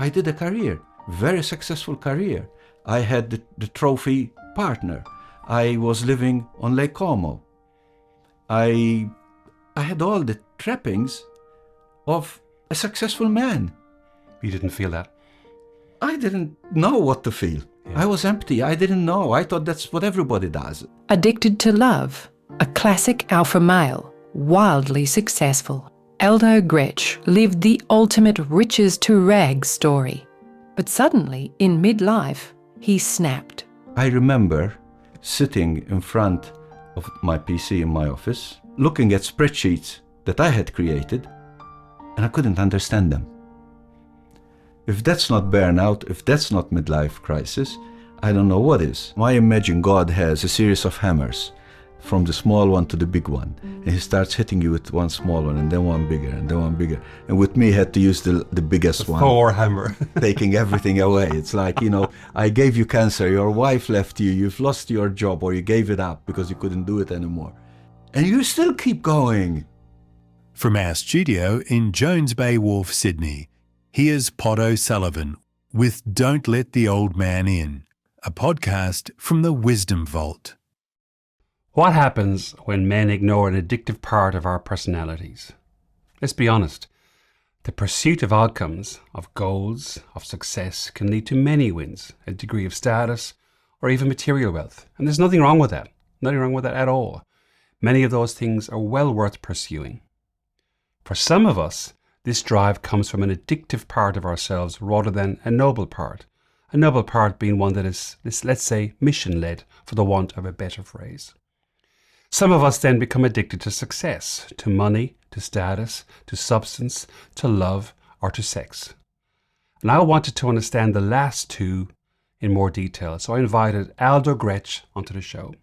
I did a career, very successful career. I had the trophy partner. I was living on Lake Como. I had all the trappings of a successful man. You didn't feel that? I didn't know what to feel. Yeah. I was empty. I didn't know. I thought that's what everybody does. Addicted to Love, a classic alpha male, wildly successful. Aldo Grech lived the ultimate riches to rags story. But suddenly, in midlife, he snapped. I remember sitting in front of my PC in my office, looking at spreadsheets that I had created, and I couldn't understand them. If that's not burnout, if that's not midlife crisis, I don't know what is. I imagine God has a series of hammers, from the small one to the big one, and he starts hitting you with one small one, and then one bigger, and then one bigger. And with me, he had to use the biggest one. Thor hammer. Taking everything away. It's like, I gave you cancer, your wife left you, you've lost your job, or you gave it up because you couldn't do it anymore. And you still keep going. From our studio in Jones Bay Wharf, Sydney, here's Pod O'Sullivan with Don't Let the Old Man In, a podcast from the Wisdom Vault. What happens when men ignore an addictive part of our personalities? Let's be honest. The pursuit of outcomes, of goals, of success can lead to many wins, a degree of status, or even material wealth. And there's nothing wrong with that. Nothing wrong with that at all. Many of those things are well worth pursuing. For some of us, this drive comes from an addictive part of ourselves rather than a noble part. A noble part being one that is, let's say, mission-led, for the want of a better phrase. Some of us then become addicted to success, to money, to status, to substance, to love, or to sex. And I wanted to understand the last two in more detail, so I invited Aldo Grech onto the show.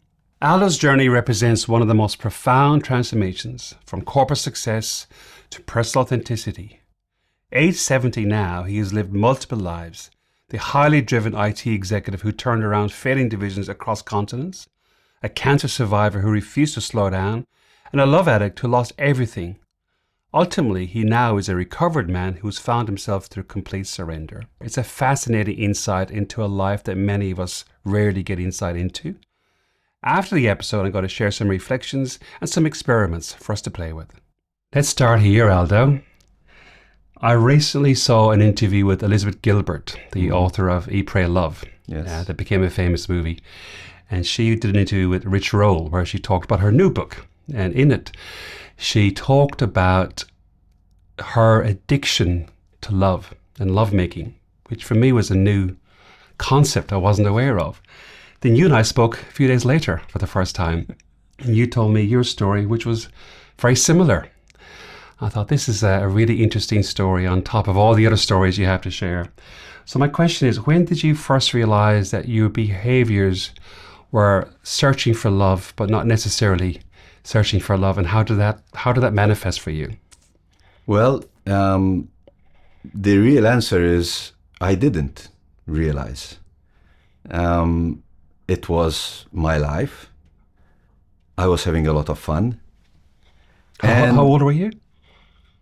Aldo's journey represents one of the most profound transformations from corporate success to personal authenticity. Age 70 now, he has lived multiple lives. The highly driven IT executive who turned around failing divisions across continents, a cancer survivor who refused to slow down, and a love addict who lost everything. Ultimately, he now is a recovered man who has found himself through complete surrender. It's a fascinating insight into a life that many of us rarely get insight into. After the episode, I'm going to share some reflections and some experiments for us to play with. Let's start here, Aldo. I recently saw an interview with Elizabeth Gilbert, the author of Eat, Pray, Love, that became a famous movie. And she did an interview with Rich Roll where she talked about her new book. And in it, she talked about her addiction to love and lovemaking, which for me was a new concept I wasn't aware of. Then you and I spoke a few days later for the first time. And you told me your story, which was very similar. I thought this is a really interesting story on top of all the other stories you have to share. So my question is, when did you first realize that your behaviors were searching for love, but not necessarily searching for love, and how did that manifest for you? Well, the real answer is I didn't realize. It was my life. I was having a lot of fun. How old were you?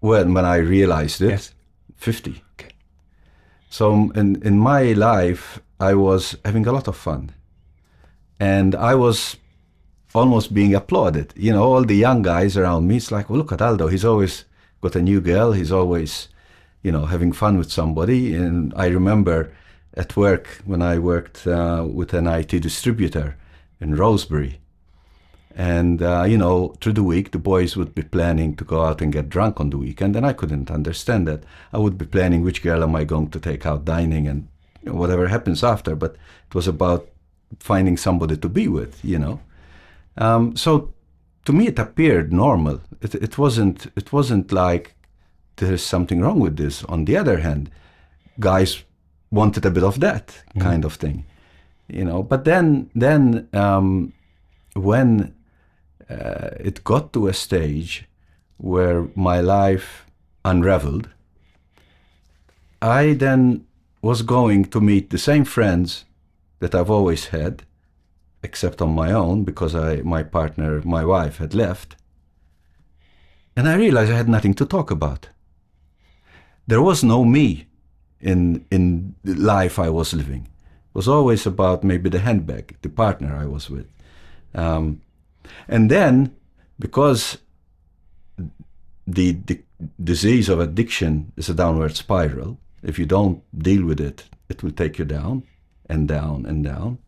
When I realized it, yes. 50. Okay. So in my life, I was having a lot of fun. And I was almost being applauded. All the young guys around me, it's like, well, look at Aldo. He's always got a new girl. He's always, having fun with somebody. And I remember at work when I worked with an IT distributor in Rosebery. And, through the week, the boys would be planning to go out and get drunk on the weekend. And I couldn't understand that. I would be planning which girl am I going to take out dining and whatever happens after. But it was about finding somebody to be with, So to me, it appeared normal. It wasn't like there's something wrong with this. On the other hand, guys wanted a bit of that kind of thing, But then when it got to a stage where my life unraveled, I then was going to meet the same friends that I've always had, except on my own, because my partner, my wife, had left. And I realized I had nothing to talk about. There was no me in the life I was living. It was always about maybe the handbag, the partner I was with. And then, because the disease of addiction is a downward spiral, if you don't deal with it, it will take you down and down and down.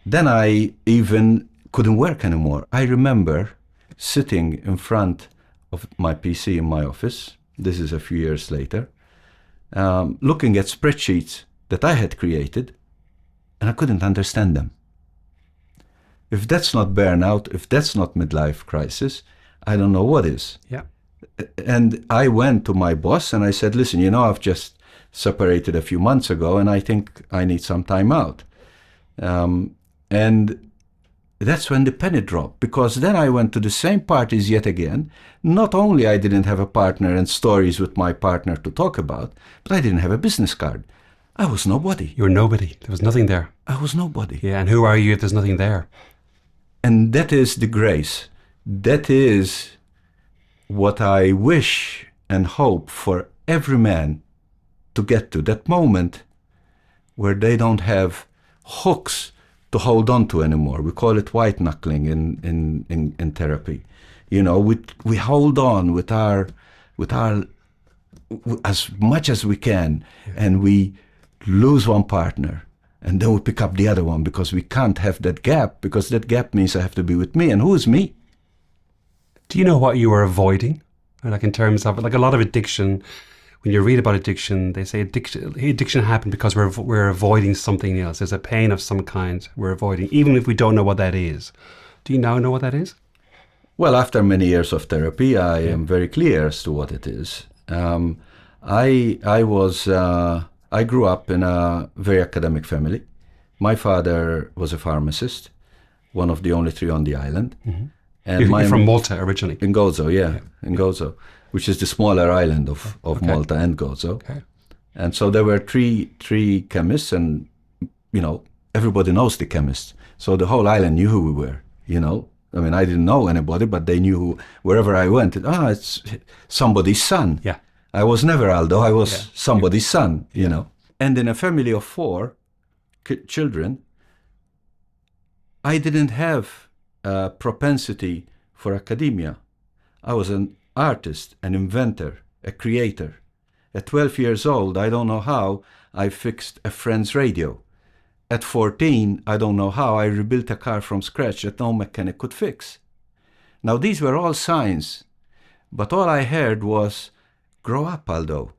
Then I even couldn't work anymore. I remember sitting in front of my PC in my office, this is a few years later, looking at spreadsheets that I had created, and I couldn't understand them. If that's not burnout, if that's not midlife crisis, I don't know what is. Yeah. And I went to my boss and I said, listen, I've just separated a few months ago and I think I need some time out. And that's when the penny dropped, because then I went to the same parties yet again. Not only I didn't have a partner and stories with my partner to talk about, but I didn't have a business card. I was nobody. You were nobody. There was nothing there. I was nobody. Yeah, and who are you if there's nothing there? And that is the grace. That is what I wish and hope for every man to get to, that moment where they don't have hooks to hold on to anymore. We call it white knuckling in therapy. We hold on with our as much as we can, and we lose one partner, and then we pick up the other one because we can't have that gap, because that gap means I have to be with me, and who is me? Do you know what you were avoiding? Like, in terms of, like, a lot of addiction, when you read about addiction, they say addiction happened because we're avoiding something else. There's a pain of some kind we're avoiding, even if we don't know what that is. Do you now know what that is? Well, after many years of therapy, I am very clear as to what it is. I grew up in a very academic family. My father was a pharmacist, one of the only three on the island. Mm-hmm. And you're from Malta originally? In Gozo, in Gozo, which is the smaller island of Malta and Gozo. Okay. And so there were three chemists, and, everybody knows the chemists. So the whole island knew who we were, I mean, I didn't know anybody, but they knew who, wherever I went, it's somebody's son. Yeah. I was never Aldo, I was somebody's son, And in a family of 4 children, I didn't have a propensity for academia. I was an artist, an inventor, a creator. At 12 years old, I don't know how, I fixed a friend's radio. At 14, I don't know how, I rebuilt a car from scratch that no mechanic could fix. Now, these were all signs, but all I heard was, grow up, Aldo.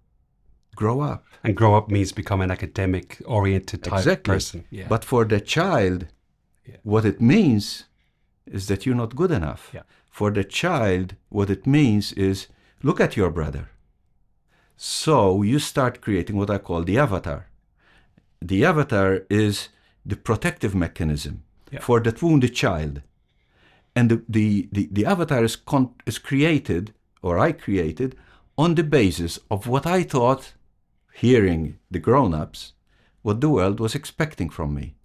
Grow up. And grow up means become an academic-oriented type person. Yeah. But for the child, what it means is that you're not good enough. Yeah. For the child, what it means is, look at your brother. So you start creating what I call the avatar. The avatar is the protective mechanism for that wounded child. And the avatar is created, or I created, on the basis of what I thought, hearing the grown-ups, what the world was expecting from me.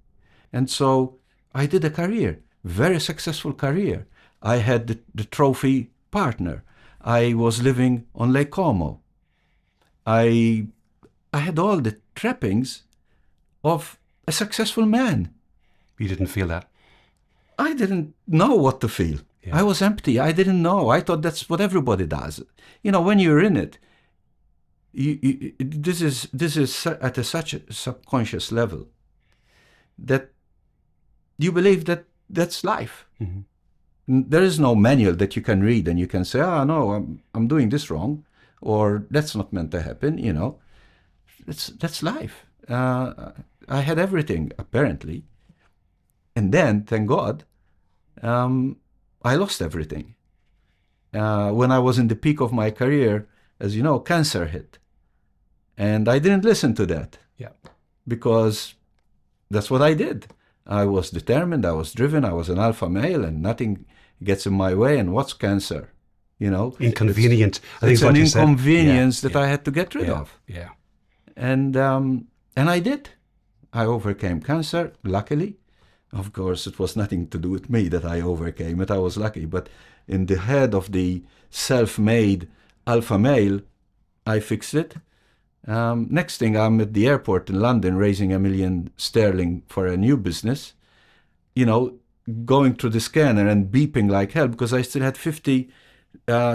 And so I did a career, very successful career. I had the trophy partner. I was living on Lake Como. I had all the trappings of a successful man. You didn't feel that? I didn't know what to feel. Yeah. I was empty. I didn't know. I thought that's what everybody does. When you're in it, this is at such a subconscious level that you believe that that's life. Mm-hmm. There is no manual that you can read and you can say, no, I'm doing this wrong, or that's not meant to happen. That's life. I had everything, apparently. And then, thank God, I lost everything. When I was in the peak of my career, as you know, cancer hit. And I didn't listen to that. Yeah. Because that's what I did. I was determined, I was driven, I was an alpha male, and nothing gets in my way. And what's cancer? Inconvenient. It's an inconvenience that I had to get rid of. Yeah. And I did. I overcame cancer, luckily. Of course, it was nothing to do with me that I overcame it. I was lucky. But in the head of the self-made alpha male, I fixed it. Next thing, I'm at the airport in London raising £1 million sterling for a new business, going through the scanner and beeping like hell because I still had 50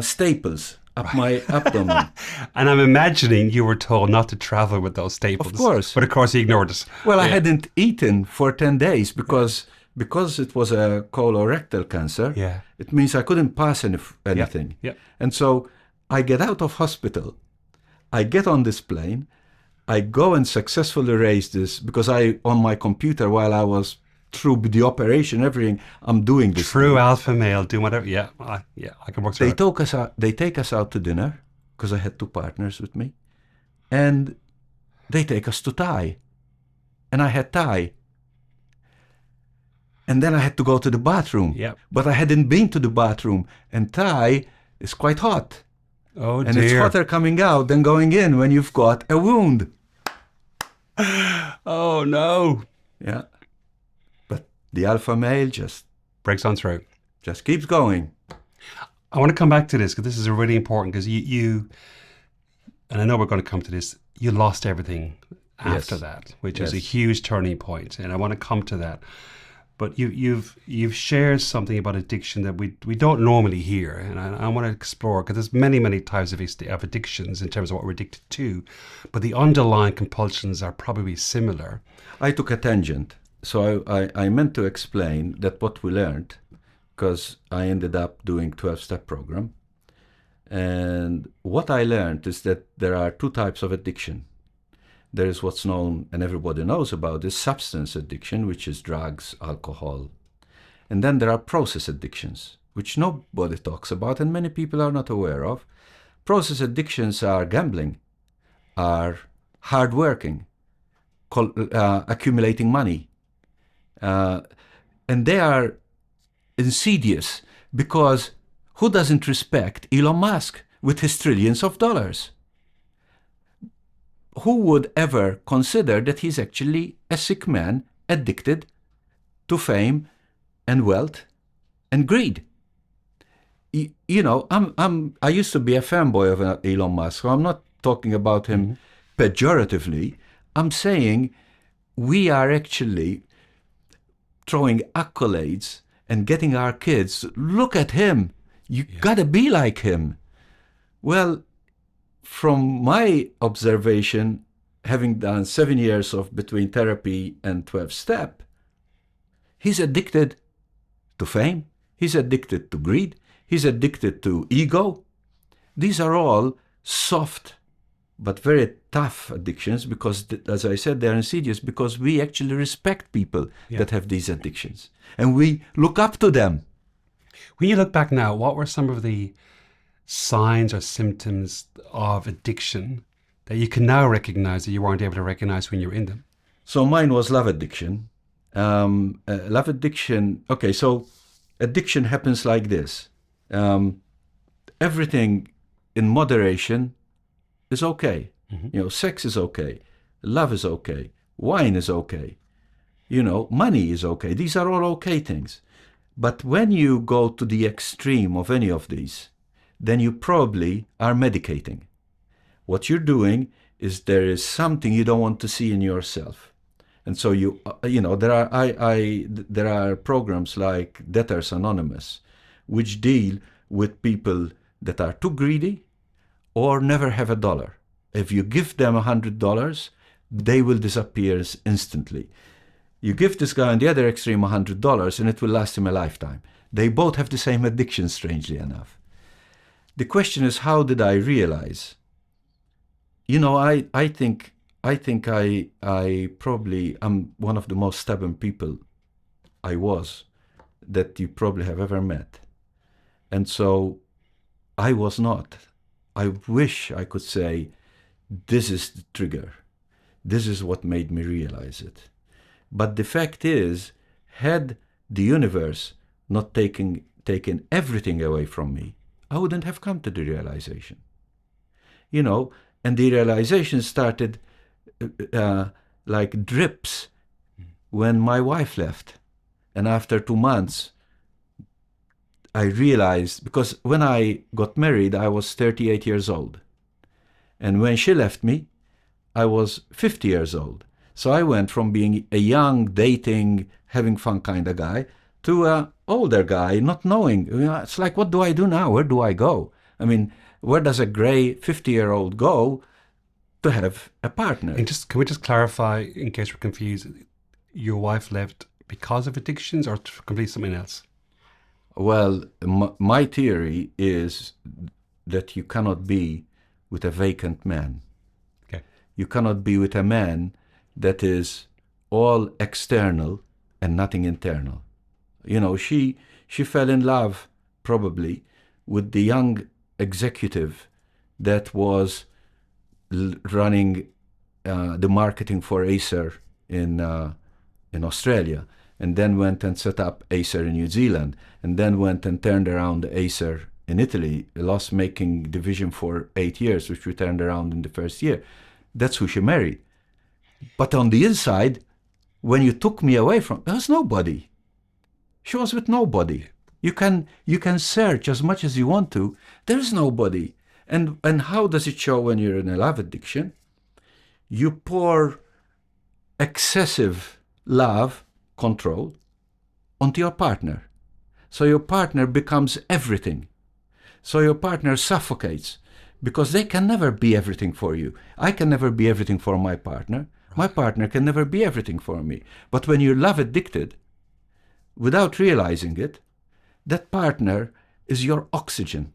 staples up my abdomen. And I'm imagining you were told not to travel with those staples. Of course. But of course you ignored it. Well, I hadn't eaten for 10 days because it was a colorectal cancer. Yeah. It means I couldn't pass anything. Yeah. And so I get out of hospital. I get on this plane. I go and successfully raise this because on my computer while I was through the operation, everything, I'm doing this. True alpha male, doing whatever. Yeah, I can work through it. They take us out to dinner because I had 2 partners with me. And they take us to Thai. And I had Thai. And then I had to go to the bathroom. Yep. But I hadn't been to the bathroom. And Thai is quite hot. Oh, and dear. It's hotter coming out than going in when you've got a wound. Oh, no. Yeah. But the alpha male just Breaks on through. keeps going. I want to come back to this because this is really important because you, and I know we're going to come to this, you lost everything after Yes. that, which is a Yes. huge turning point, and I want to come to that. But you've shared something about addiction that we don't normally hear, and I want to explore because there's many types of addictions in terms of what we're addicted to, but the underlying compulsions are probably similar. I took a tangent. So I meant to explain that what we learned, because I ended up doing 12-step program. And what I learned is that there are 2 types of addiction. There is what's known, and everybody knows about, is substance addiction, which is drugs, alcohol. And then there are process addictions, which nobody talks about and many people are not aware of. Process addictions are gambling, are hardworking, accumulating money. And they are insidious because who doesn't respect Elon Musk with his trillions of dollars? Who would ever consider that he's actually a sick man addicted to fame and wealth and greed? I used to be a fanboy of Elon Musk, so I'm not talking about him pejoratively. I'm saying we are actually throwing accolades and getting our kids, look at him, you gotta be like him. Well, from my observation, having done 7 years of between therapy and 12-step, he's addicted to fame, he's addicted to greed, he's addicted to ego. These are all soft but very tough addictions because, as I said, they're insidious because we actually respect people that have these addictions and we look up to them. When you look back now, what were some of the signs or symptoms of addiction that you can now recognize that you weren't able to recognize when you were in them? So mine was love addiction. Love addiction. Okay, so addiction happens like this. Everything in moderation is okay. Sex is okay. Love is okay. Wine is okay. Money is okay. These are all okay things. But when you go to the extreme of any of these, then you probably are medicating. What you're doing is there is something you don't want to see in yourself. And so there are programs like Debtors Anonymous, which deal with people that are too greedy or never have a dollar. If you give them $100, they will disappear instantly. You give this guy on the other extreme $100 and it will last him a lifetime. They both have the same addiction, strangely enough. The question is, how did I realize? I think I probably am one of the most stubborn people that you probably have ever met. And so I was not. I wish I could say, this is the trigger. This is what made me realize it. But the fact is, had the universe not taken everything away from me, I wouldn't have come to the realization. And the realization started like drips when my wife left. And after 2 months, I realized, because when I got married, I was 38 years old. And when she left me, I was 50 years old. So I went from being a young, dating, having fun kind of guy to an older guy, not knowing. It's like, what do I do now? Where do I go? I mean, where does a gray 50-year-old go to have a partner? And can we just clarify, in case we're confused, your wife left because of addictions or to complete something else? Well, my theory is that you cannot be with a vacant man. Okay. You cannot be with a man that is all external and nothing internal. She fell in love probably with the young executive that was running the marketing for Acer in Australia, and then went and set up Acer in New Zealand, and then went and turned around Acer in Italy, a loss-making division for 8 years, which we turned around in the first year. That's who she married. But on the inside, when you took me away from, there was nobody. She was with nobody. You can search as much as you want to. There is nobody. And how does it show when you're in a love addiction? You pour excessive love, control, onto your partner. So your partner becomes everything. So your partner suffocates because they can never be everything for you. I can never be everything for my partner. My partner can never be everything for me. But when you're love addicted, without realizing it, that partner is your oxygen.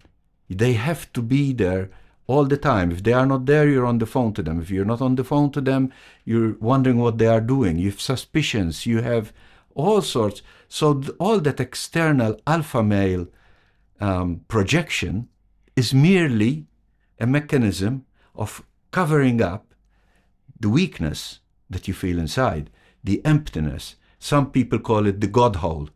They have to be there all the time. If they are not there, you're on the phone to them. If you're not on the phone to them, you're wondering what they are doing. You have suspicions. You have all sorts. So all that external alpha male projection is merely a mechanism of covering up the weakness that you feel inside, the emptiness. Some people call it the God hole,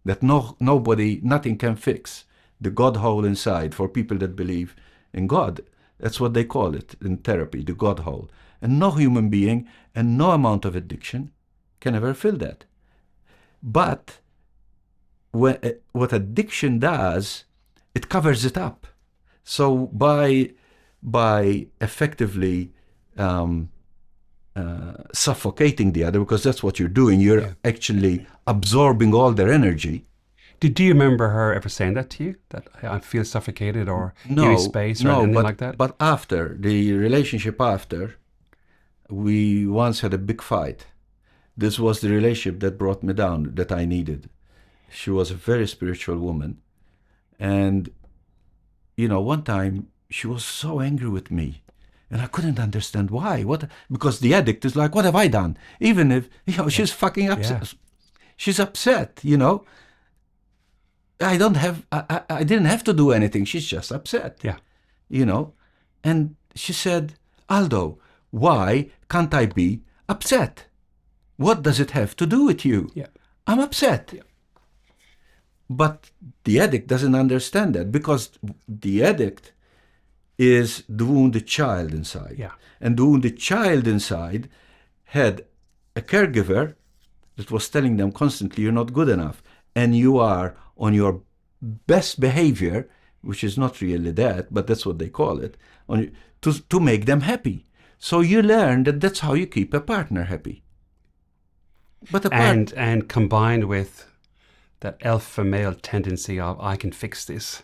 that nothing can fix. The God hole inside, for people that believe in God. That's what they call it in therapy, the God hole. And no human being and no amount of addiction can ever fill that. But what addiction does, it covers it up. So by effectively suffocating the other, because that's what you're doing, you're actually absorbing all their energy. Do you remember her ever saying that to you? That I feel suffocated or give me space or anything like that? But after, the relationship after, we once had a big fight. This was the relationship that brought me down, that I needed. She was a very spiritual woman. And, one time she was so angry with me. And I couldn't understand why. Because the addict is like, what have I done? Even if, she's fucking upset. Yeah. She's upset, I didn't have to do anything. She's just upset. Yeah. And she said, Aldo, why can't I be upset? What does it have to do with you? Yeah. I'm upset. Yeah. But the addict doesn't understand that, because the addict is the wounded child inside. Yeah. And the wounded child inside had a caregiver that was telling them constantly, you're not good enough. And you are on your best behavior, which is not really that, but that's what they call it, to make them happy. So you learn that that's how you keep a partner happy. But and combined with that alpha male tendency of, I can fix this,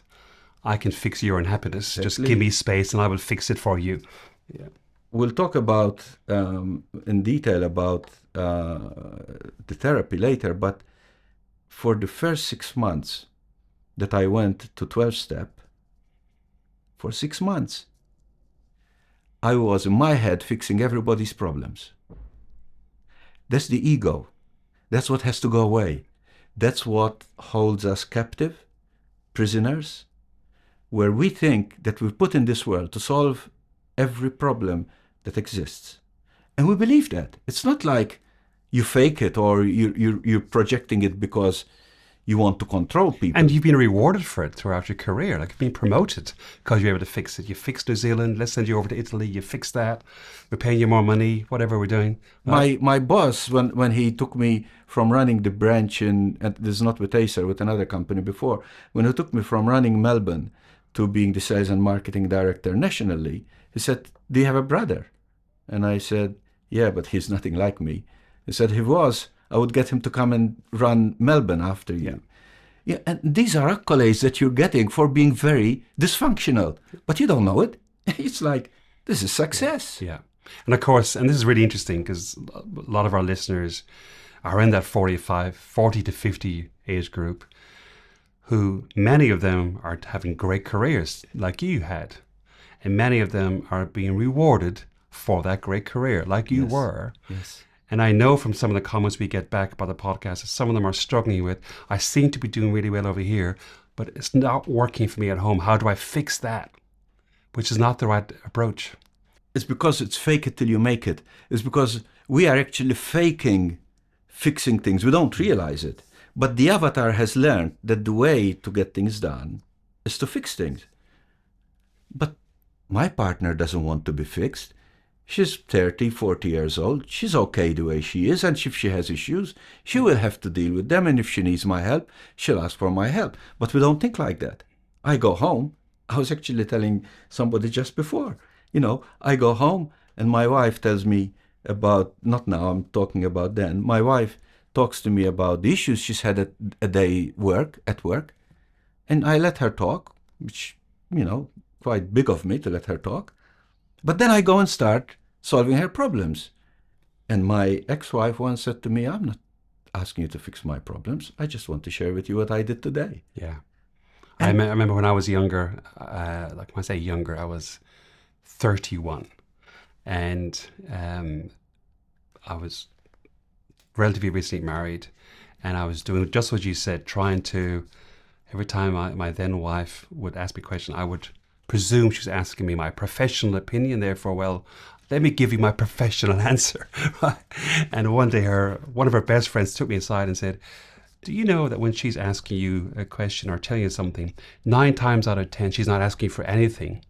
I can fix your unhappiness, exactly. Just give me space and I will fix it for you. Yeah. We'll talk about in detail about the therapy later, but for the first 6 months that I went to 12-step, for 6 months, I was in my head fixing everybody's problems. That's the ego. That's what has to go away. That's what holds us captive, prisoners, where we think that we're put in this world to solve every problem that exists. And we believe that. It's not like you fake it or you're projecting it because you want to control people. And you've been rewarded for it throughout your career. Like, you've been promoted because you're able to fix it. You fixed New Zealand, let's send you over to Italy, you fixed that, we're paying you more money, whatever we're doing. My boss, when he took me from running the branch in, and this is not with Acer, with another company before, when he took me from running Melbourne to being the sales and marketing director nationally, he said, do you have a brother? And I said, yeah, but he's nothing like me. He said, if he was, I would get him to come and run Melbourne after you. Yeah, and these are accolades that you're getting for being very dysfunctional, but you don't know it. It's like, this is success. Yeah. And of course, and this is really interesting because a lot of our listeners are in that 40 to 50 age group, who many of them are having great careers like you had. And many of them are being rewarded for that great career like you were. Yes. And I know from some of the comments we get back about the podcast that some of them are struggling with, I seem to be doing really well over here, but it's not working for me at home. How do I fix that? Which is not the right approach. It's because it's fake it till you make it. It's because we are actually faking fixing things. We don't realize it. But the avatar has learned that the way to get things done is to fix things. But my partner doesn't want to be fixed. She's 30, 40 years old. She's okay the way she is. And if she has issues, she will have to deal with them. And if she needs my help, she'll ask for my help. But we don't think like that. I go home. I was actually telling somebody just before, I go home and my wife tells me about, not now, I'm talking about then. My wife talks to me about the issues she's had at work. And I let her talk, which, quite big of me to let her talk. But then I go and start solving her problems. And my ex-wife once said to me, I'm not asking you to fix my problems. I just want to share with you what I did today. Yeah. I remember when I was younger, like when I say younger, I was 31. And I was relatively recently married. And I was doing just what you said, trying to, every time my then wife would ask me a question, I would presume she was asking me my professional opinion. Therefore, well, let me give you my professional answer. And one day one of her best friends took me aside and said, do you know that when she's asking you a question or telling you something, 9 times out of 10, she's not asking you for anything?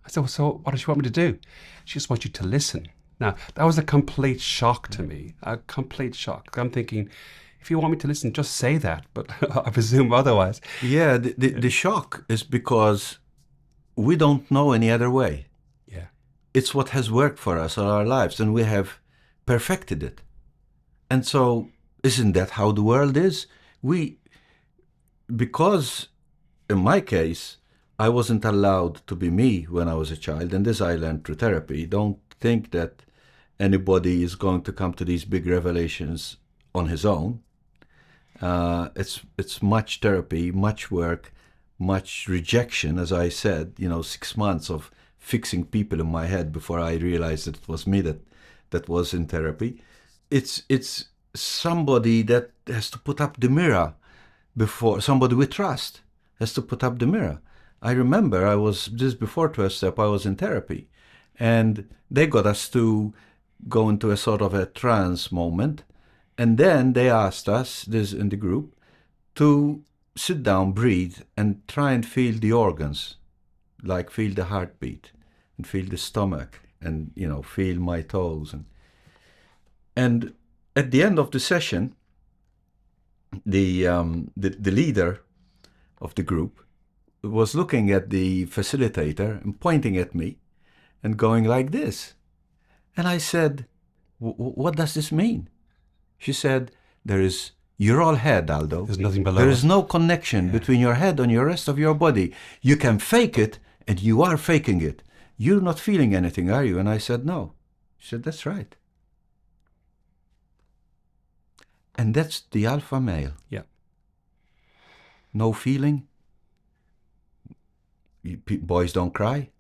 I said, well, so what does she want me to do? She just wants you to listen. Now, that was a complete shock to me, a complete shock. I'm thinking, if you want me to listen, just say that. But I presume otherwise. Yeah, the shock is because we don't know any other way. Yeah. It's what has worked for us all our lives, and we have perfected it. And so, isn't that how the world is? Because in my case, I wasn't allowed to be me when I was a child, and this I learned through therapy. Don't think that anybody is going to come to these big revelations on his own. It's much therapy, much work, much rejection, as I said, 6 months of fixing people in my head before I realized that it was me that was in therapy. It's somebody that has to put up the mirror before, somebody we trust has to put up the mirror. I remember just before 12 Step, I was in therapy, and they got us to go into a sort of a trance moment. And then they asked us, this in the group, to sit down, breathe, and try and feel the organs, like feel the heartbeat, and feel the stomach, and, feel my toes. And at the end of the session, the leader of the group was looking at the facilitator and pointing at me and going like this. And I said, what does this mean? She said, you're all head, Aldo. There's nothing below. There is no connection between your head and your rest of your body. You can fake it, and you are faking it. You're not feeling anything, are you? And I said, no. She said, that's right. And that's the alpha male. Yeah. No feeling. Boys don't cry.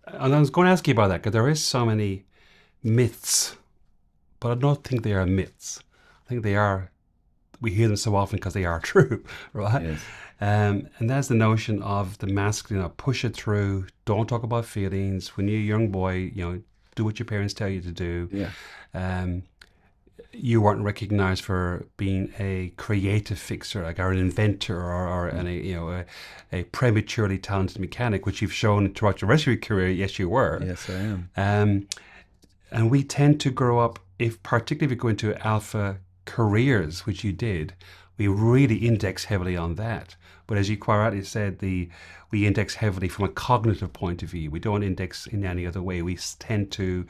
And I was going to ask you about that, because there is so many myths, but I don't think they are myths. I think we hear them so often because they are true, right? Yes. And that's the notion of the masculine, push it through, don't talk about feelings. When you're a young boy, do what your parents tell you to do. Yeah. You weren't recognized for being a creative fixer, like or an inventor, or a prematurely talented mechanic, which you've shown throughout your rest of your career. Yes, you were. Yes, I am. And we tend to grow up, particularly if you go into alpha careers, which you did, we really index heavily on that. But as you quite rightly said, we index heavily from a cognitive point of view. We don't index in any other way. We tend to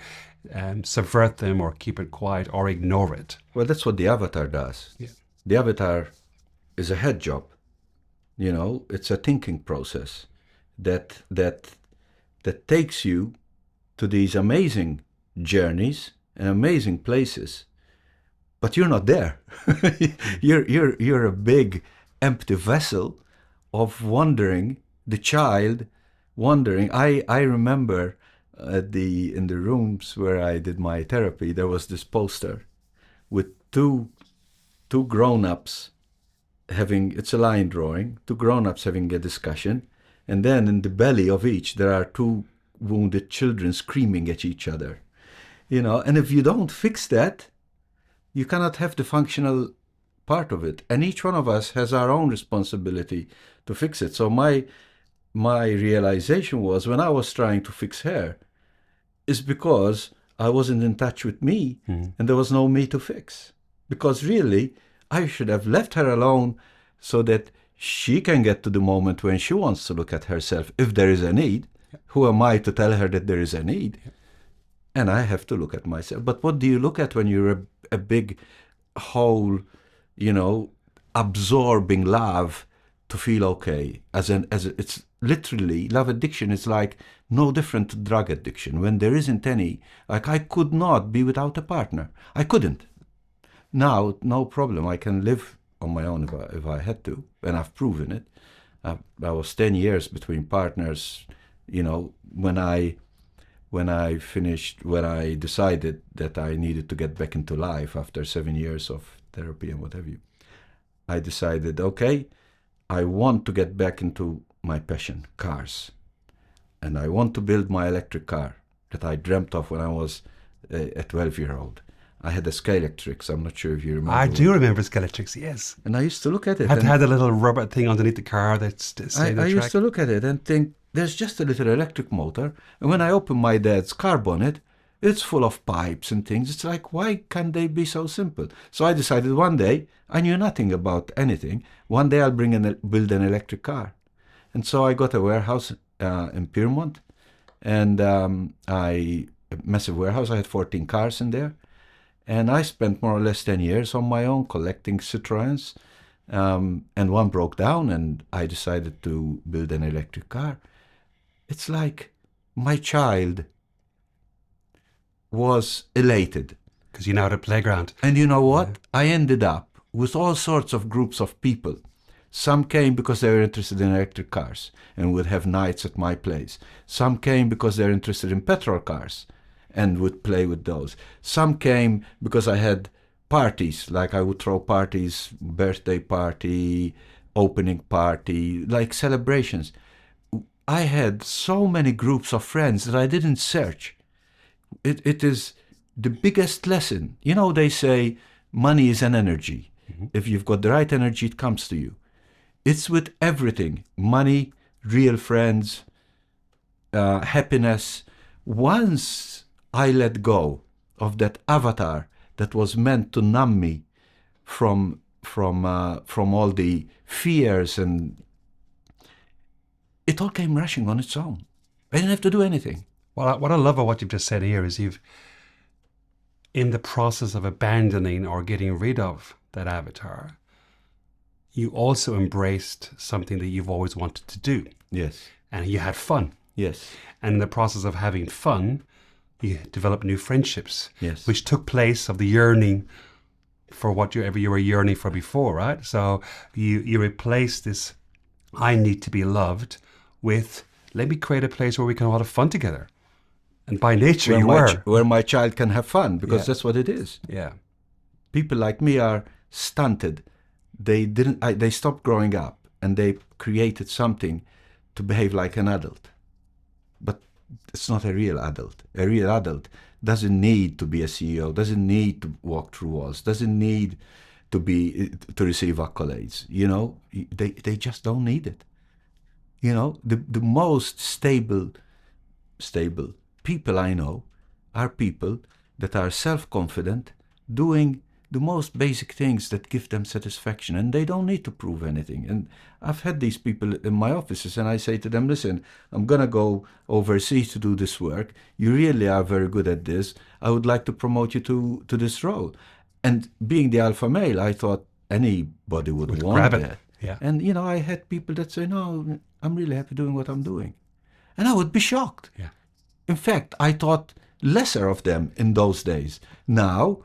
subvert them or keep it quiet or ignore it. Well, that's what the avatar does. Yeah. The avatar is a head job. You know, it's a thinking process that takes you to these amazing journeys and amazing places, but you're not there. you're a big empty vessel of wandering, the child wandering. I remember in the rooms where I did my therapy, there was this poster with two grown-ups having, it's a line drawing, two grown-ups having a discussion, and then in the belly of each there are two wounded children screaming at each other. You know, and if you don't fix that, you cannot have the functional part of it. And each one of us has our own responsibility to fix it. So my realization was, when I was trying to fix her, is because I wasn't in touch with me, and there was no me to fix. Because really, I should have left her alone so that she can get to the moment when she wants to look at herself, if there is a need. Who am I to tell her that there is a need? And I have to look at myself. But what do you look at when you're a big whole, you know, absorbing love to feel okay? It's literally, love addiction is like no different to drug addiction. When there isn't any, like, I could not be without a partner. I couldn't. Now, no problem. I can live on my own if I had to, and I've proven it. I was 10 years between partners. You know, when I decided that I needed to get back into life after 7 years of therapy and what have you, I decided, okay, I want to get back into my passion, cars. And I want to build my electric car that I dreamt of when I was a 12-year-old. I had a Scalextric. I'm not sure if you remember. I do remember Scalextrics, yes. And I used to look at it. Had a little rubber thing underneath the car that's I used to look at it and think, there's just a little electric motor. And when I open my dad's car bonnet, it's full of pipes and things. It's like, why can't they be so simple? So I decided one day, I knew nothing about anything. One day I'll build an electric car. And so I got a warehouse in Piermont, and a massive warehouse. I had 14 cars in there. And I spent more or less 10 years on my own collecting Citroëns. And one broke down, and I decided to build an electric car. It's like my child was elated. Because you now had a playground. And you know what? I ended up with all sorts of groups of people. Some came because they were interested in electric cars and would have nights at my place. Some came because they were interested in petrol cars and would play with those. Some came because I had parties, like I would throw parties, birthday party, opening party, like celebrations. I had so many groups of friends that I didn't search. It is the biggest lesson. You know, they say money is an energy. Mm-hmm. If you've got the right energy, it comes to you. It's with everything. Money, real friends, happiness. Once I let go of that avatar that was meant to numb me from all the fears, and it all came rushing on its own. I didn't have to do anything. Well, what I love about what you've just said here is in the process of abandoning or getting rid of that avatar, you also embraced something that you've always wanted to do. Yes. And you had fun. Yes. And in the process of having fun, you developed new friendships. Yes. Which took place of the yearning for whatever you were yearning for before, right? So you replaced this, I need to be loved, with, let me create a place where we can have a lot of fun together. And by nature, where my child can have fun, because that's what it is. Yeah. People like me are stunted. They stopped growing up, and they created something to behave like an adult. But it's not a real adult. A real adult doesn't need to be a CEO, doesn't need to walk through walls, doesn't need to receive accolades. You know, they just don't need it. You know, the most stable people I know are people that are self-confident, doing the most basic things that give them satisfaction, and they don't need to prove anything. And I've had these people in my offices, and I say to them, listen, I'm going to go overseas to do this work. You really are very good at this. I would like to promote you to this role. And being the alpha male, I thought anybody would want grab it. that. Yeah. And, I had people that say, no, I'm really happy doing what I'm doing. And I would be shocked. Yeah. In fact, I thought lesser of them in those days. Now,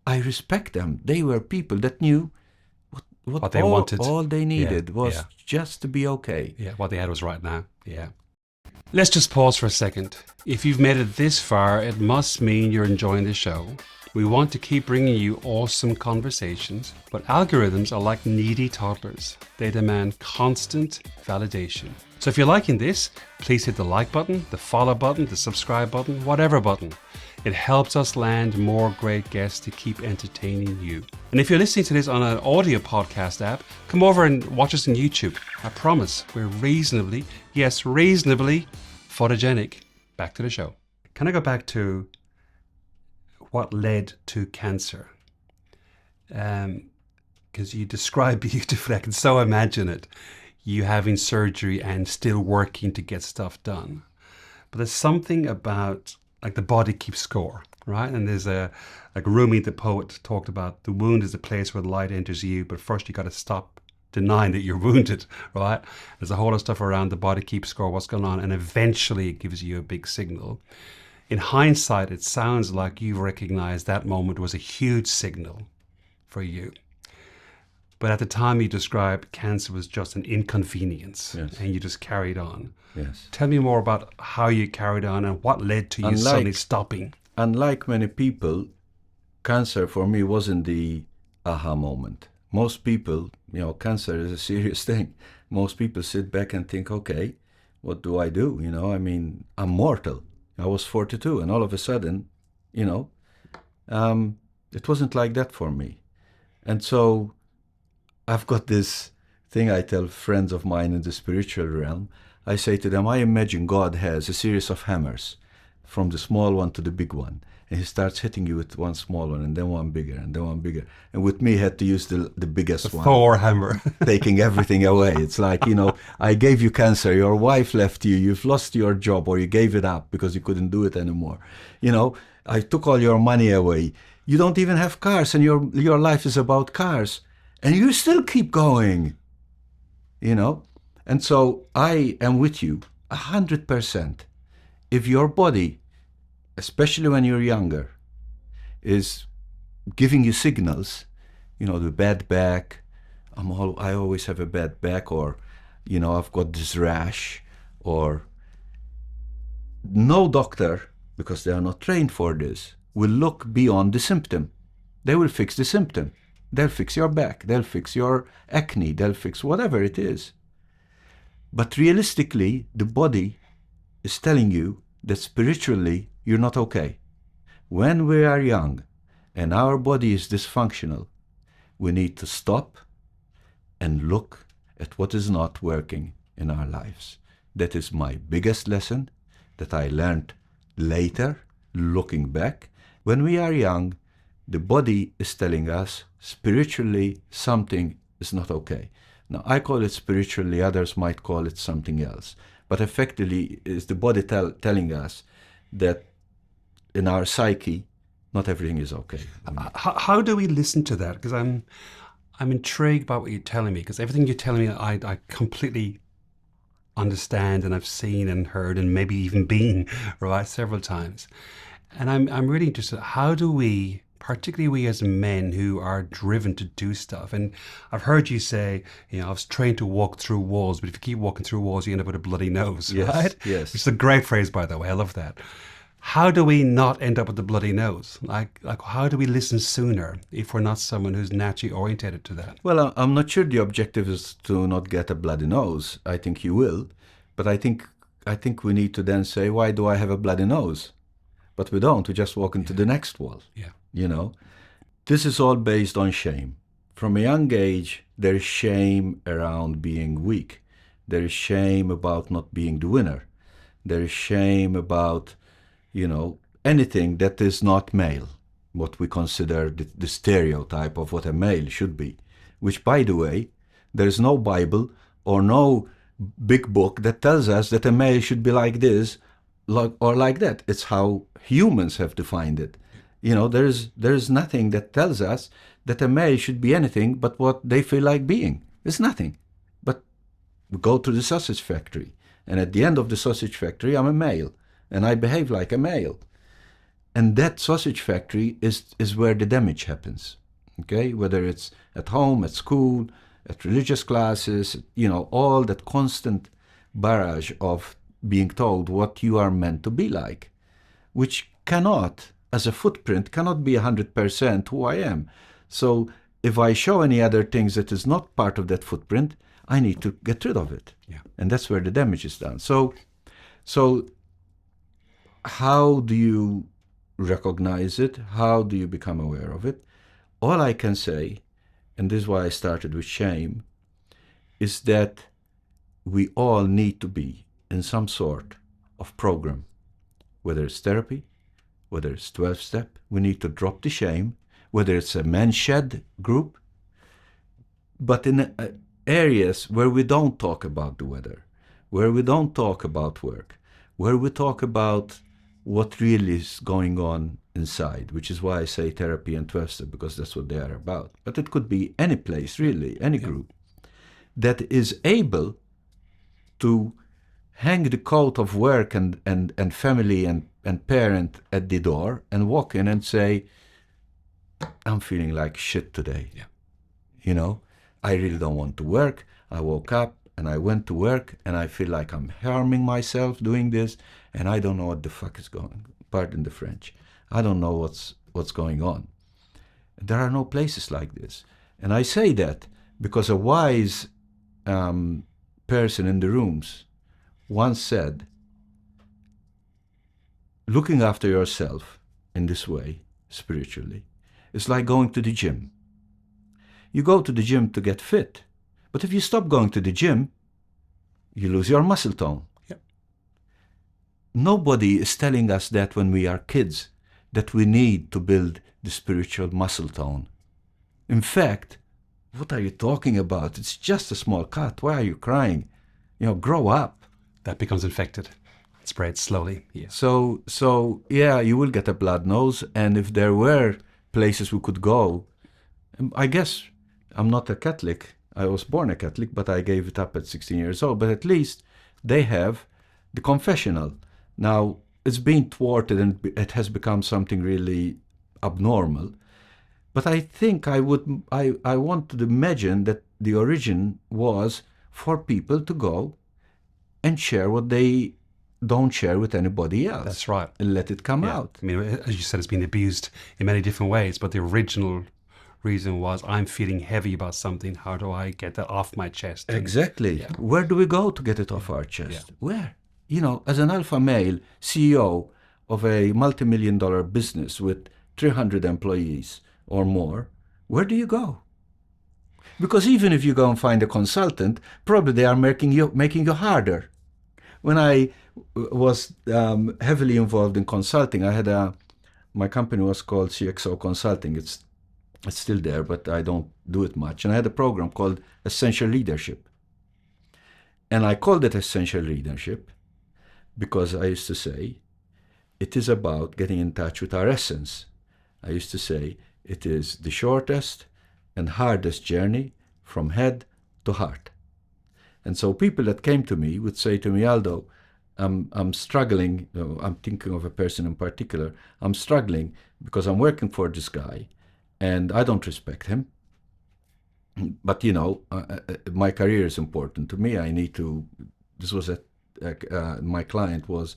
I respect them. They were people that knew what they wanted. All they needed was yeah. just to be okay. Yeah, what they had was right now. Yeah. Let's just pause for a second. If you've made it this far, it must mean you're enjoying the show. We want to keep bringing you awesome conversations, but algorithms are like needy toddlers. They demand constant validation. So if you're liking this, please hit the like button, the follow button, the subscribe button, whatever button. It helps us land more great guests to keep entertaining you. And if you're listening to this on an audio podcast app, come over and watch us on YouTube. I promise we're reasonably photogenic. Back to the show. Can I go back to what led to cancer? Because you describe beautifully, I can so imagine it, you having surgery and still working to get stuff done. But there's something about, like, the body keeps score, right? And there's like Rumi the poet talked about, the wound is the place where the light enters you, but first you got to stop denying that you're wounded, right? There's a whole lot of stuff around the body keeps score, what's going on, and eventually it gives you a big signal. In hindsight, it sounds like you recognized that moment was a huge signal for you. But at the time you described, cancer was just an inconvenience, yes. And you just carried on. Yes. Tell me more about how you carried on and what led to you suddenly stopping. Unlike many people, cancer for me wasn't the aha moment. Most people, cancer is a serious thing. Most people sit back and think, okay, what do I do? I'm mortal. I was 42, and all of a sudden, it wasn't like that for me. And so I've got this thing I tell friends of mine in the spiritual realm. I say to them, I imagine God has a series of hammers, from the small one to the big one. And he starts hitting you with one small one, and then one bigger, and then one bigger. And with me, he had to use the biggest one. Thor hammer. Taking everything away. It's like, I gave you cancer, your wife left you, you've lost your job, or you gave it up because you couldn't do it anymore. I took all your money away. You don't even have cars, and your life is about cars. And you still keep going, And so I am with you 100%. If your body, especially when you're younger, is giving you signals, the bad back, I always have a bad back, or, I've got this rash, or no doctor, because they are not trained for this, will look beyond the symptom. They will fix the symptom. They'll fix your back. They'll fix your acne. They'll fix whatever it is. But realistically, the body is telling you that spiritually you're not okay. When we are young and our body is dysfunctional, we need to stop and look at what is not working in our lives. That is my biggest lesson that I learned later, looking back. When we are young, the body is telling us spiritually something is not okay. Now, I call it spiritually, others might call it something else. But effectively, is the body telling us that in our psyche, not everything is okay. How do we listen to that? Because I'm intrigued by what you're telling me, because everything you're telling me, I completely understand, and I've seen and heard and maybe even been, right, several times. And I'm really interested, how do we, particularly we as men who are driven to do stuff, and I've heard you say, I was trained to walk through walls, but if you keep walking through walls, you end up with a bloody nose, yes, right? Yes. Which is a great phrase, by the way. I love that. How do we not end up with a bloody nose? Like how do we listen sooner if we're not someone who's naturally orientated to that? Well, I'm not sure the objective is to not get a bloody nose. I think you will, but I think we need to then say, why do I have a bloody nose? But we don't. We just walk into the next wall. Yeah. This is all based on shame. From a young age, there is shame around being weak. There is shame about not being the winner. There is shame about, anything that is not male. what we consider the stereotype of what a male should be, which, by the way, there is no Bible or no big book that tells us that a male should be like this or like that. It's how humans have defined it. You know, there is nothing that tells us that a male should be anything but what they feel like being. There's nothing. But we go to the sausage factory, and at the end of the sausage factory, I'm a male, and I behave like a male. And that sausage factory is where the damage happens, okay? Whether it's at home, at school, at religious classes, you know, all that constant barrage of being told what you are meant to be like, which cannot, as a footprint, cannot be 100% who I am. So if I show any other things that is not part of that footprint, I need to get rid of it. Yeah. And that's where the damage is done. So how do you recognize it? How do you become aware of it? All I can say, and this is why I started with shame, is that we all need to be in some sort of program, whether it's therapy, whether it's 12-step. We need to drop the shame, whether it's a man shed group, but in areas where we don't talk about the weather, where we don't talk about work, where we talk about what really is going on inside, which is why I say therapy and 12-step, because that's what they are about. But it could be any place, really, any group that is able to hang the coat of work and family and parent at the door and walk in and say, I'm feeling like shit today. Yeah. You know, I really don't want to work. I woke up and I went to work and I feel like I'm harming myself doing this, and I don't know what the fuck is going on. Pardon the French. I don't know what's going on. There are no places like this. And I say that because a wise person in the rooms once said, looking after yourself in this way, spiritually, is like going to the gym. You go to the gym to get fit, but if you stop going to the gym, you lose your muscle tone. Yep. Nobody is telling us that when we are kids, that we need to build the spiritual muscle tone. In fact, what are you talking about? It's just a small cut. Why are you crying? You know, grow up. That becomes infected. It spreads slowly. Yeah. So yeah, you will get a blood nose, and if there were places we could go, I guess I'm not a Catholic. I was born a Catholic, but I gave it up at 16 years old. But at least they have the confessional. Now, it's been thwarted and it has become something really abnormal. But I think I want to imagine that the origin was for people to go and share what they don't share with anybody else. That's right. And let it come out. I mean, as you said, it's been abused in many different ways, but the original reason was, I'm feeling heavy about something. How do I get that off my chest? Exactly. Yeah. Where do we go to get it off our chest? Yeah. Where? You know, as an alpha male CEO of a multi-million-dollar business with 300 employees or more, where do you go? Because even if you go and find a consultant, probably they are making you harder. When I was heavily involved in consulting, I had my company was called CXO Consulting. It's still there, but I don't do it much. And I had a program called Essential Leadership. And I called it Essential Leadership because I used to say, it is about getting in touch with our essence. I used to say, it is the shortest and hardest journey from head to heart. And so people that came to me would say to me, Aldo, I'm struggling. I'm thinking of a person in particular. I'm struggling because I'm working for this guy and I don't respect him. But, you know, my career is important to me. I need to, this was my client was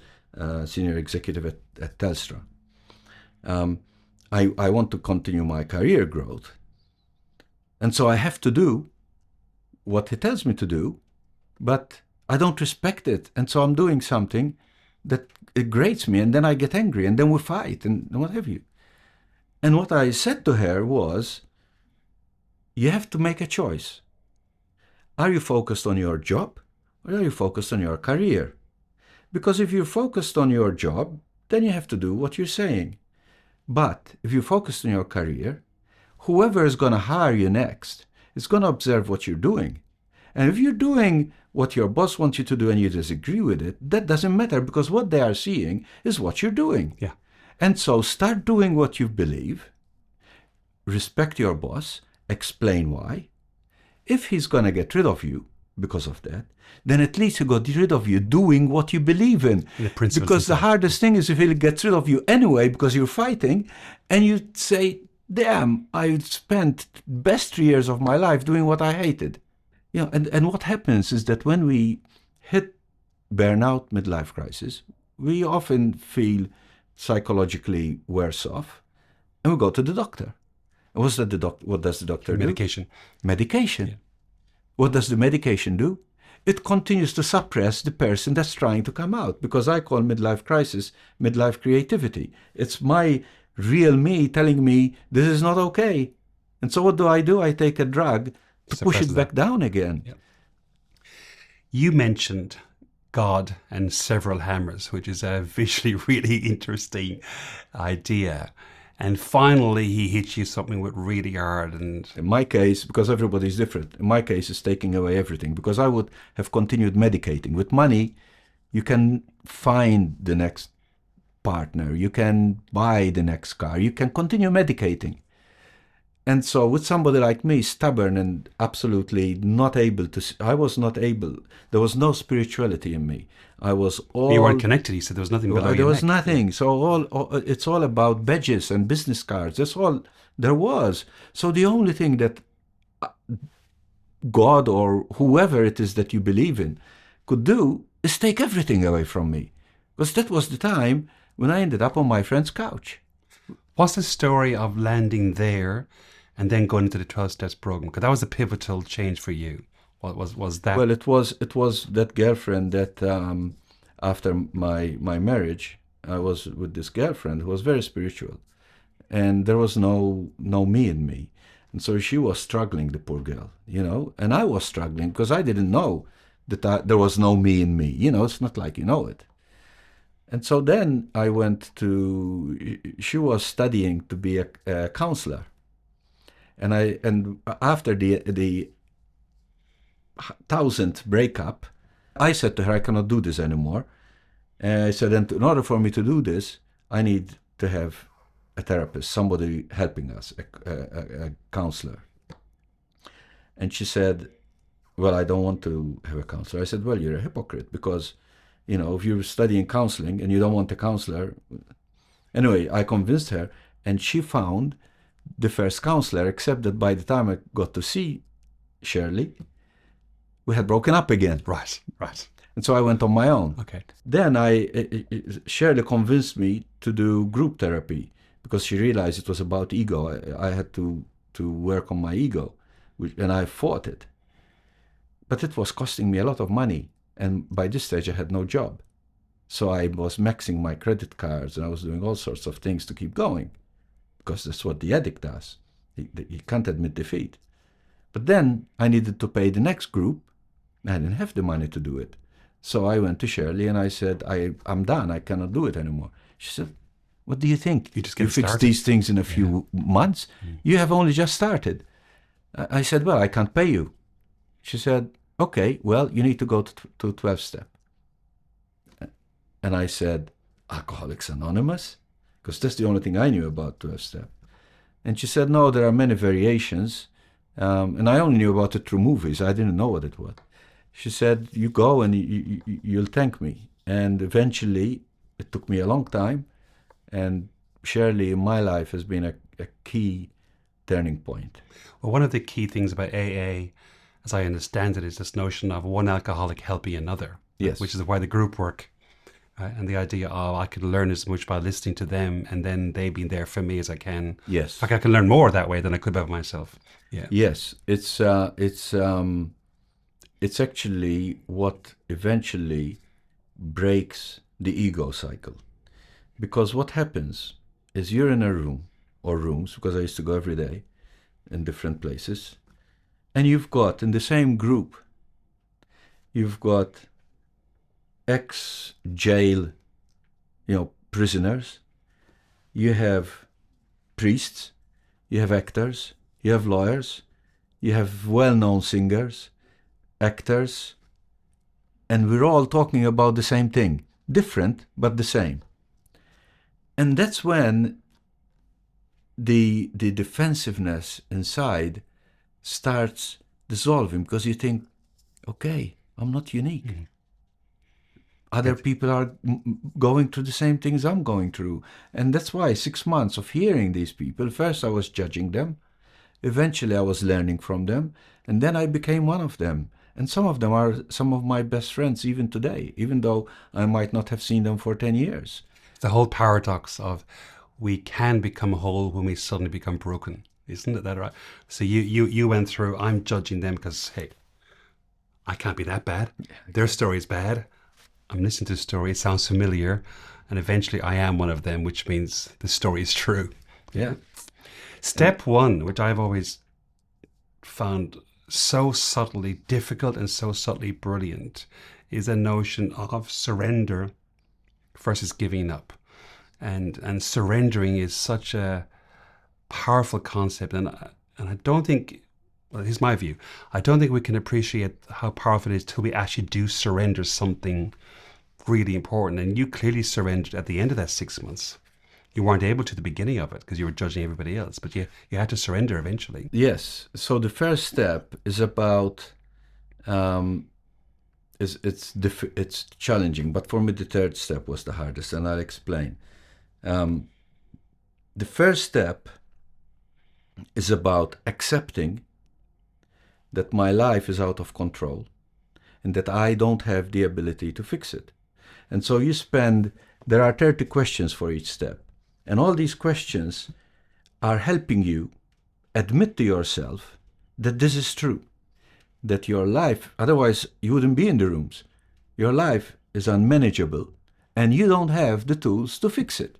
senior executive at Telstra. I want to continue my career growth. And so I have to do what he tells me to do, but I don't respect it. And so I'm doing something that it grates me, and then I get angry, and then we fight, and what have you. And what I said to her was, you have to make a choice. Are you focused on your job, or are you focused on your career? Because if you're focused on your job, then you have to do what you're saying. But if you focus on your career, whoever is going to hire you next is going to observe what you're doing. And if you're doing what your boss wants you to do and you disagree with it, that doesn't matter, because what they are seeing is what you're doing. Yeah. And so start doing what you believe, respect your boss, explain why. If he's going to get rid of you because of that, then at least he got rid of you doing what you believe in. Because the hardest thing is if he gets rid of you anyway because you're fighting, and you say, damn, I spent best 3 years of my life doing what I hated. You know, and what happens is that when we hit burnout, midlife crisis, we often feel psychologically worse off, and we go to the doctor. And what does the doctor do? Medication. Medication. Yeah. What does the medication do? It continues to suppress the person that's trying to come out, because I call midlife crisis midlife creativity. It's my real me telling me this is not okay. And so what do? I take a drug to push it back down again. Yep. You mentioned God and several hammers, which is a visually really interesting idea. And finally, he hits you something with really hard. And in my case, because everybody's different, in my case, it's taking away everything. Because I would have continued medicating. With money, you can find the next partner. You can buy the next car. You can continue medicating. And so with somebody like me, stubborn and absolutely not able to, I was not able, there was no spirituality in me. I was all... You weren't connected, you said there was nothing below your There was neck. nothing. So it's all about badges and business cards. That's all there was. So the only thing that God or whoever it is that you believe in could do is take everything away from me. Because that was the time when I ended up on my friend's couch. What's the story of landing there and then going into the 12 Steps program? Because that was a pivotal change for you. What was that? Well, it was that girlfriend that after my marriage, I was with this girlfriend who was very spiritual, and there was no me in me, and so she was struggling, the poor girl, you know, and I was struggling because I didn't know that there was no me in me. You know, it's not like you know it. And so then I went to. She was studying to be a counselor. And after the 1000th breakup, I said to her, I cannot do this anymore. And I said, and in order for me to do this, I need to have a therapist, somebody helping us, a counselor. And she said, well, I don't want to have a counselor. I said, well, you're a hypocrite, because, you know, if you're studying counseling and you don't want a counselor. Anyway, I convinced her, and she found the first counselor, except that by the time I got to see Shirley, we had broken up again. Right. And so I went on my own. Okay. Then Shirley convinced me to do group therapy, because she realized it was about ego. I had to work on my ego, and I fought it. But it was costing me a lot of money. And by this stage, I had no job. So I was maxing my credit cards, and I was doing all sorts of things to keep going, because that's what the addict does. He can't admit defeat. But then I needed to pay the next group. I didn't have the money to do it. So I went to Shirley and I said, I'm done. I cannot do it anymore. She said, what do you think? You just fix these things in a few months? You have only just started. I said, well, I can't pay you. She said, okay, well, you need to go to 12-step. And I said, Alcoholics Anonymous? Because that's the only thing I knew about 12-step. And she said, no, there are many variations. And I only knew about it through movies. I didn't know what it was. She said, you go and you'll thank me. And eventually, it took me a long time. And Shirley in my life has been a key turning point. Well, one of the key things about AA, as I understand it, is this notion of one alcoholic helping another. Yes. Which is why the group work. And the idea of I could learn as much by listening to them, and then they being there for me as I can. Yes. In fact, I can learn more that way than I could by myself. Yeah. Yes. It's actually what eventually breaks the ego cycle. Because what happens is you're in a room, or rooms, because I used to go every day in different places, and you've got, in the same group, you've got ex-jail, prisoners. You have priests, you have actors, you have lawyers, you have well-known singers, actors, and we're all talking about the same thing. Different, but the same. And that's when the defensiveness inside starts dissolving, because you think, okay, I'm not unique. Mm-hmm. Other people are going through the same things I'm going through. And that's why 6 months of hearing these people, first I was judging them, eventually I was learning from them, and then I became one of them. And some of them are some of my best friends even today, even though I might not have seen them for 10 years. The whole paradox of we can become whole when we suddenly become broken. Isn't it that right? So you went through, I'm judging them because, hey, I can't be that bad. Their story is bad. I'm listening to the story, it sounds familiar, and eventually I am one of them, which means the story is true. Yeah. Step one, which I've always found so subtly difficult and so subtly brilliant, is a notion of surrender versus giving up. And surrendering is such a powerful concept, and I don't think, well, here's my view, I don't think we can appreciate how powerful it is till we actually do surrender something really important. And you clearly surrendered at the end of that 6 months. You weren't able to at the beginning of it because you were judging everybody else, but you had to surrender eventually. Yes. So the first step is about, it's challenging, but for me the third step was the hardest, and I'll explain. The first step is about accepting that my life is out of control and that I don't have the ability to fix it. And so there are 30 questions for each step. And all these questions are helping you admit to yourself that this is true, that your life, otherwise you wouldn't be in the rooms. Your life is unmanageable and you don't have the tools to fix it.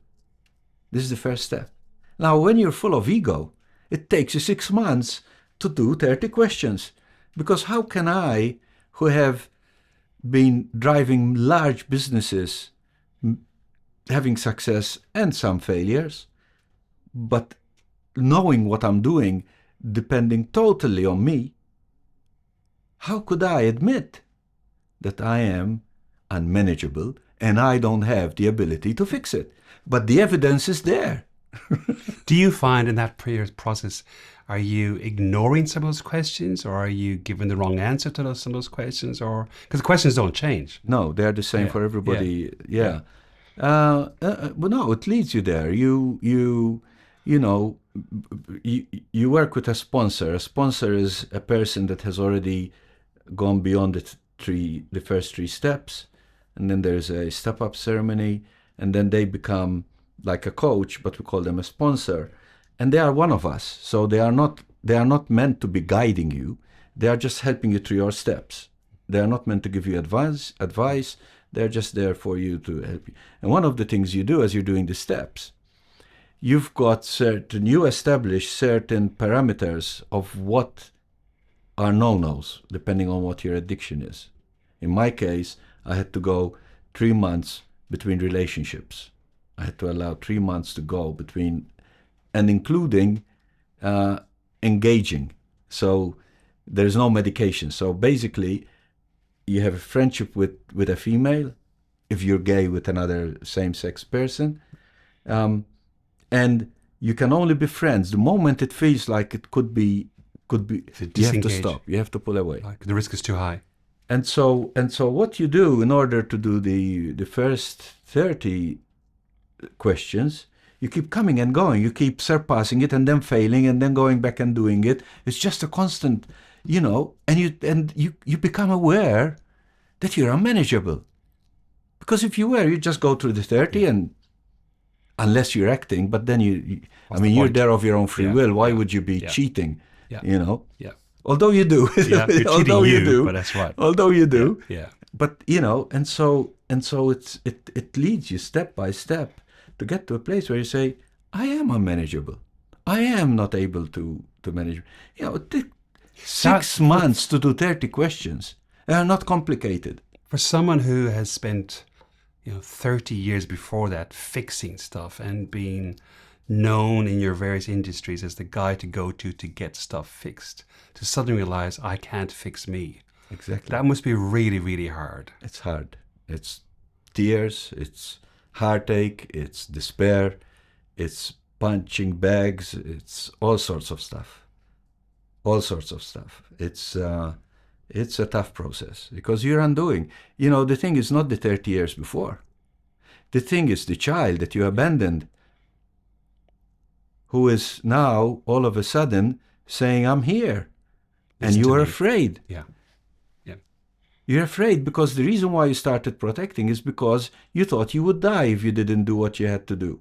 This is the first step. Now, when you're full of ego, it takes you 6 months to do 30 questions. Because how can I, who have been driving large businesses, having success and some failures, but knowing what I'm doing, depending totally on me, how could I admit that I am unmanageable and I don't have the ability to fix it? But the evidence is there. Do you find in that process, are you ignoring some of those questions, or are you giving the wrong answer to some of those questions? Or because the questions don't change. No, they're the same for everybody. Yeah. But no, it leads you there. You work with a sponsor. A sponsor is a person that has already gone beyond the first 3 steps, and then there's a step-up ceremony, and then they become like a coach, but we call them a sponsor, and they are one of us. So they are not meant to be guiding you. They are just helping you through your steps. They are not meant to give you advice. They're just there for you to help you. And one of the things you do as you're doing the steps, you establish certain parameters of what are no-nos, depending on what your addiction is. In my case, I had to go 3 months between relationships. I had to allow 3 months to go between, and including engaging. So there's no medication. So basically, you have a friendship with a female, if you're gay, with another same-sex person, and you can only be friends. The moment it feels like it could be, you have to stop. You have to pull away. Like the risk is too high. And so what you do in order to do the first 30 questions, you keep coming and going. You keep surpassing it and then failing and then going back and doing it. It's just a constant, and you become aware that you're unmanageable. Because if you were, you just go through the 30 and unless you're acting, but then you're there of your own free will. Why would you be cheating? Yeah. Although you do. Yeah, you're although cheating you do. But that's right. Although you do. Yeah. But and so it leads you step by step to get to a place where you say, I am unmanageable. I am not able to manage. It took 6 months to do 30 questions. They are not complicated. For someone who has spent 30 years before that fixing stuff and being known in your various industries as the guy to go to get stuff fixed, to suddenly realize I can't fix me. Exactly. That must be really, really hard. It's hard. It's tears, it's heartache, it's despair, it's punching bags, it's all sorts of stuff. All sorts of stuff. It's a tough process because you're undoing. You know, the thing is not the 30 years before. The thing is the child that you abandoned, who is now all of a sudden saying, I'm here. And Listen you to are me. afraid. Yeah. Yeah. You're afraid because the reason why you started protecting is because you thought you would die if you didn't do what you had to do.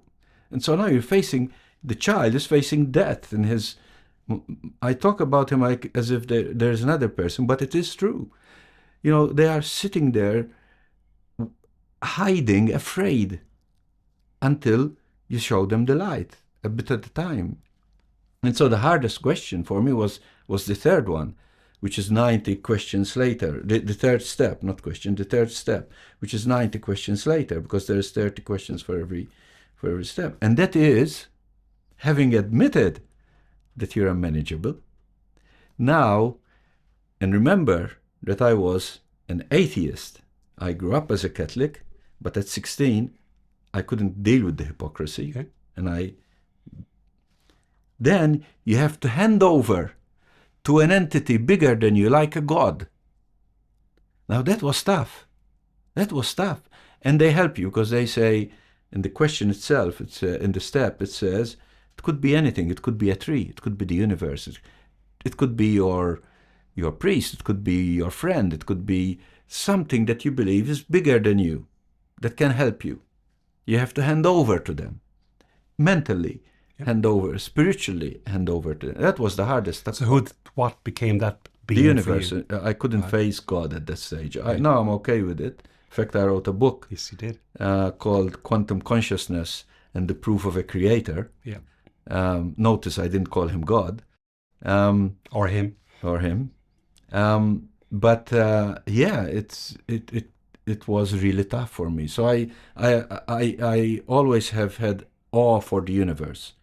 And so now the child is facing death in his, I talk about him like as if there's another person, but it is true. You know, they are sitting there hiding, afraid, until you show them the light, a bit at a time. And so the hardest question for me was the third one, which is 90 questions later. The third step, not question, the third step, which is 90 questions later, because there's 30 questions for every step. And that is having admitted that you're unmanageable. Now, and remember that I was an atheist. I grew up as a Catholic, but at 16, I couldn't deal with the hypocrisy. Okay. And then you have to hand over to an entity bigger than you, like a god. Now that was tough. That was tough. And they help you because they say, in the question itself, it's in the step, it says, it could be anything. It could be a tree. It could be the universe. It could be your priest. It could be your friend. It could be something that you believe is bigger than you, that can help you. You have to hand over to them. Mentally, hand over. Spiritually, hand over to them. That was the hardest. So what became that being the universe. for you? I couldn't face God at that stage. Now I'm okay with it. In fact, I wrote a book Yes, you did. called Quantum Consciousness and the Proof of a Creator. Yeah. Notice I didn't call him God. Or him. Or him. But it was really tough for me. So I always have had awe for the universe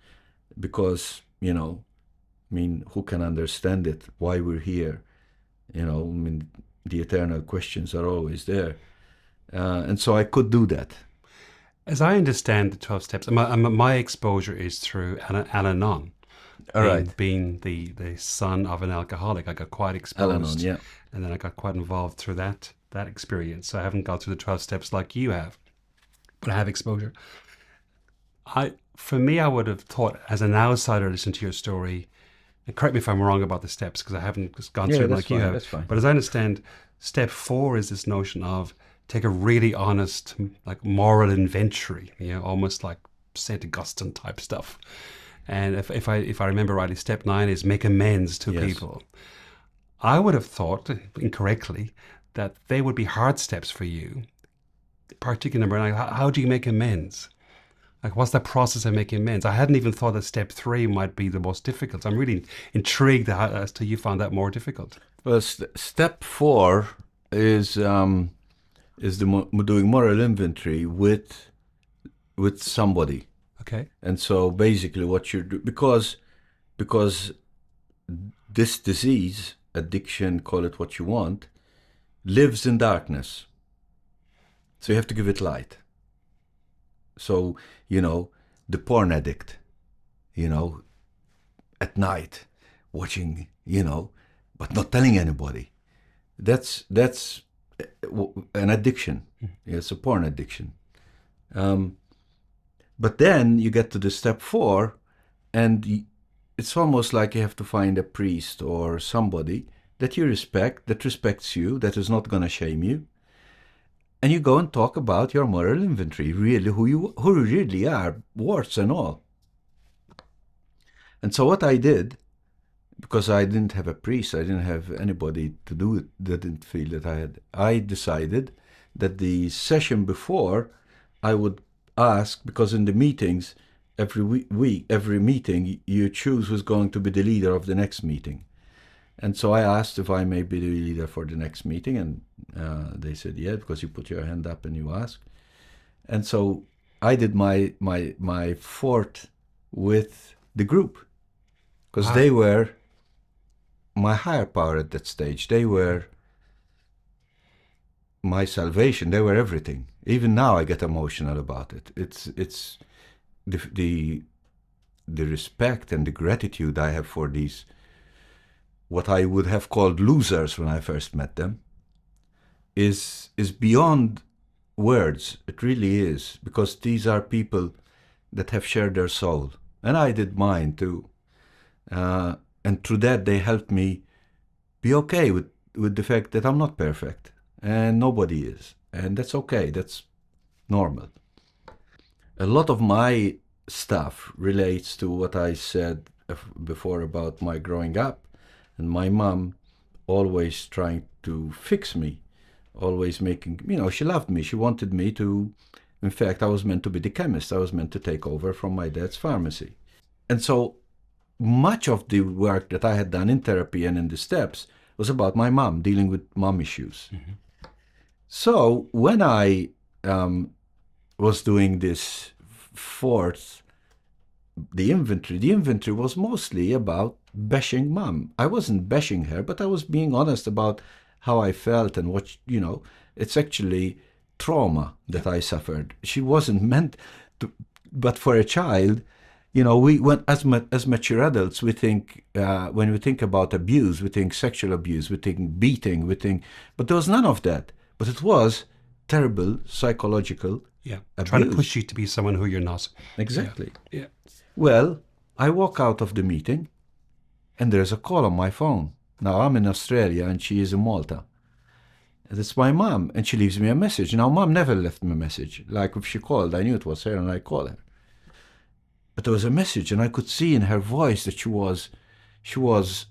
because, you know, I mean, who can understand it? Why we're here? You know, I mean, the eternal questions are always there. And so I could do that. As I understand the 12 steps, my exposure is through Al-Anon. All right. Being the son of an alcoholic, I got quite exposed. Al-Anon, yeah. And then I got quite involved through that experience. So I haven't gone through the 12 steps like you have, but I have exposure. For me, I would have thought, as an outsider listening to your story, and correct me if I'm wrong about the steps, because I haven't gone through them like you have. That's fine. But as I understand, step 4 is this notion of take a really honest, like moral inventory, you know, almost like St. Augustine type stuff. And if I remember rightly, step 9 is make amends to people. I would have thought, incorrectly, that they would be hard steps for you. Particularly number 9, how do you make amends? Like, what's the process of making amends? I hadn't even thought that step 3 might be the most difficult. I'm really intrigued as to you found that more difficult. Well, step 4 is doing moral inventory with somebody. Okay. And so basically what you do, because this disease, addiction, call it what you want, lives in darkness. So you have to give it light. So, you know, the porn addict, you know, at night watching, you know, but not telling anybody. That's an addiction. It's a porn addiction. But then you get to the step 4, and it's almost like you have to find a priest or somebody that you respect, that respects you, that is not going to shame you. And you go and talk about your moral inventory, really who you really are, warts and all. And so what I did, because I didn't have a priest, I didn't have anybody to do it, that didn't feel that I decided that the session before I would ask, because in the meetings, every meeting, you choose who's going to be the leader of the next meeting. And so I asked if I may be the leader for the next meeting, and they said, yeah, because you put your hand up and you ask. And so I did my 4th with the group, because Wow. they were my higher power at that stage. They were my salvation. They were everything. Even now, I get emotional about it. It's the respect and the gratitude I have for these, what I would have called losers when I first met them, is beyond words. It really is, because these are people that have shared their soul, and I did mine too. And through that, they helped me be okay with the fact that I'm not perfect, and nobody is, and that's okay. That's normal. A lot of my stuff relates to what I said before about my growing up, and my mom always trying to fix me, always making, she loved me. She wanted me to, in fact, I was meant to be the chemist. I was meant to take over from my dad's pharmacy. And so much of the work that I had done in therapy and in the steps was about my mom, dealing with mom issues. Mm-hmm. So when I was doing this fourth, the inventory was mostly about bashing mom. I wasn't bashing her, but I was being honest about how I felt and what, it's actually trauma that I suffered. She wasn't meant to, but for a child, as mature adults, we think, when we think about abuse, we think sexual abuse, we think beating, but there was none of that. But it was terrible psychological abuse. Trying to push you to be someone who you're not. Exactly. Yeah. Well, I walk out of the meeting, and there's a call on my phone. Now, I'm in Australia, and she is in Malta. And it's my mom, and she leaves me a message. Now, mom never left me a message. Like, if she called, I knew it was her, and I called her. But there was a message, and I could see in her voice that she was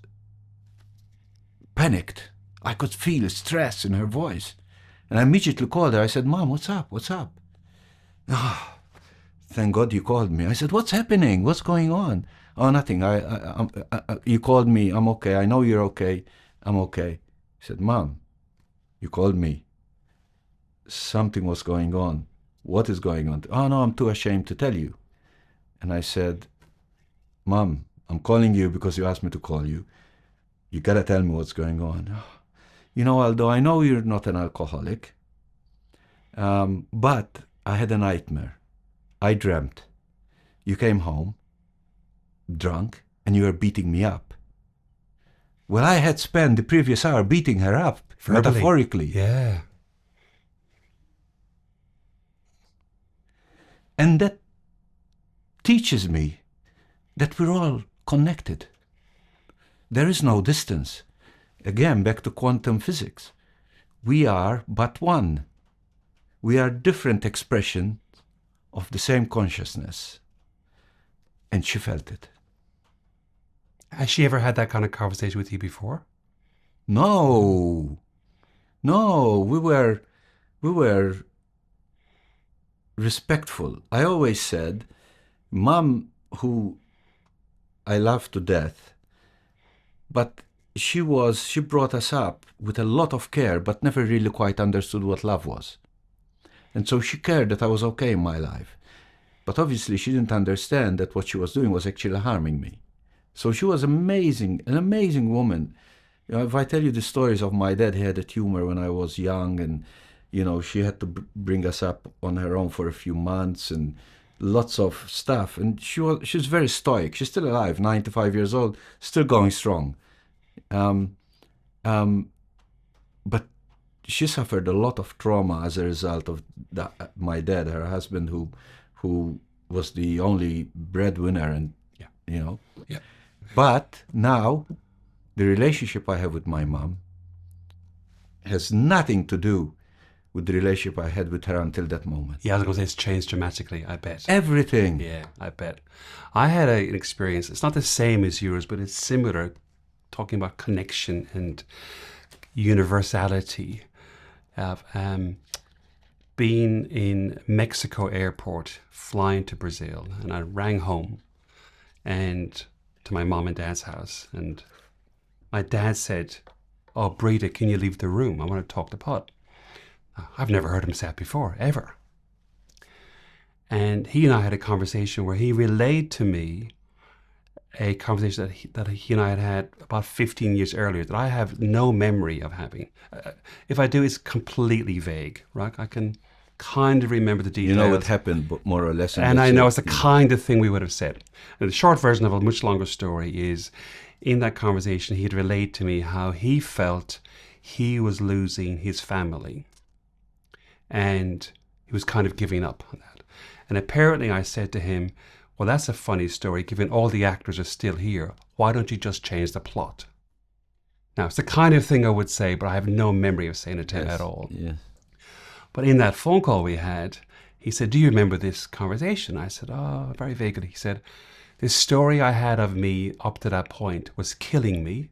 panicked. I could feel stress in her voice. And I immediately called her. I said, Mom, what's up? What's up? Oh, thank God you called me. I said, what's happening? What's going on? Oh, nothing. You called me. I'm okay. I know you're okay. I'm okay. I said, Mom, you called me. Something was going on. What is going on? Oh, no, I'm too ashamed to tell you. And I said, Mom, I'm calling you because you asked me to call you. You got to tell me what's going on. Aldo, I know you're not an alcoholic, but I had a nightmare. I dreamt you came home drunk and you were beating me up. Well, I had spent the previous hour beating her up, verbally, metaphorically. Yeah. And that teaches me that we're all connected. There is no distance. Again, back to quantum physics. We are but one. We are different expressions of the same consciousness. And she felt it. Has she ever had that kind of conversation with you before? No. We were respectful. I always said, Mom, who I love to death, but she brought us up with a lot of care, but never really quite understood what love was. And so she cared that I was okay in my life. But obviously she didn't understand that what she was doing was actually harming me. So she was an amazing woman. If I tell you the stories of my dad, he had a tumor when I was young, and she had to bring us up on her own for a few months and lots of stuff. And she's very stoic. She's still alive, 95 years old, still going strong. But she suffered a lot of trauma as a result of my dad, her husband, who was the only breadwinner, and Yeah. But now, the relationship I have with my mom has nothing to do with the relationship I had with her until that moment. Yeah, I was going to say it's changed dramatically, I bet. Everything. Yeah, I bet. I had an experience, it's not the same as yours, but it's similar, talking about connection and universality. Of being in Mexico airport, flying to Brazil, and I rang home and to my mom and dad's house, and my dad said, "Oh, Breda, can you leave the room? I want to talk to Pod." I've never heard him say it before, ever. And he and I had a conversation where he relayed to me a conversation that he and I had about 15 years earlier that I have no memory of having. If I do, it's completely vague, right? I can kind of remember the details. You know what happened, but more or less. And I know it's the kind of thing we would have said. And the short version of a much longer story is, in that conversation, he'd relayed to me how he felt he was losing his family. And he was kind of giving up on that. And apparently I said to him, well, that's a funny story, given all the actors are still here. Why don't you just change the plot? Now, it's the kind of thing I would say, but I have no memory of saying it to him at all. Yeah. But in that phone call we had, he said, do you remember this conversation? I said, oh, very vaguely. He said, this story I had of me up to that point was killing me.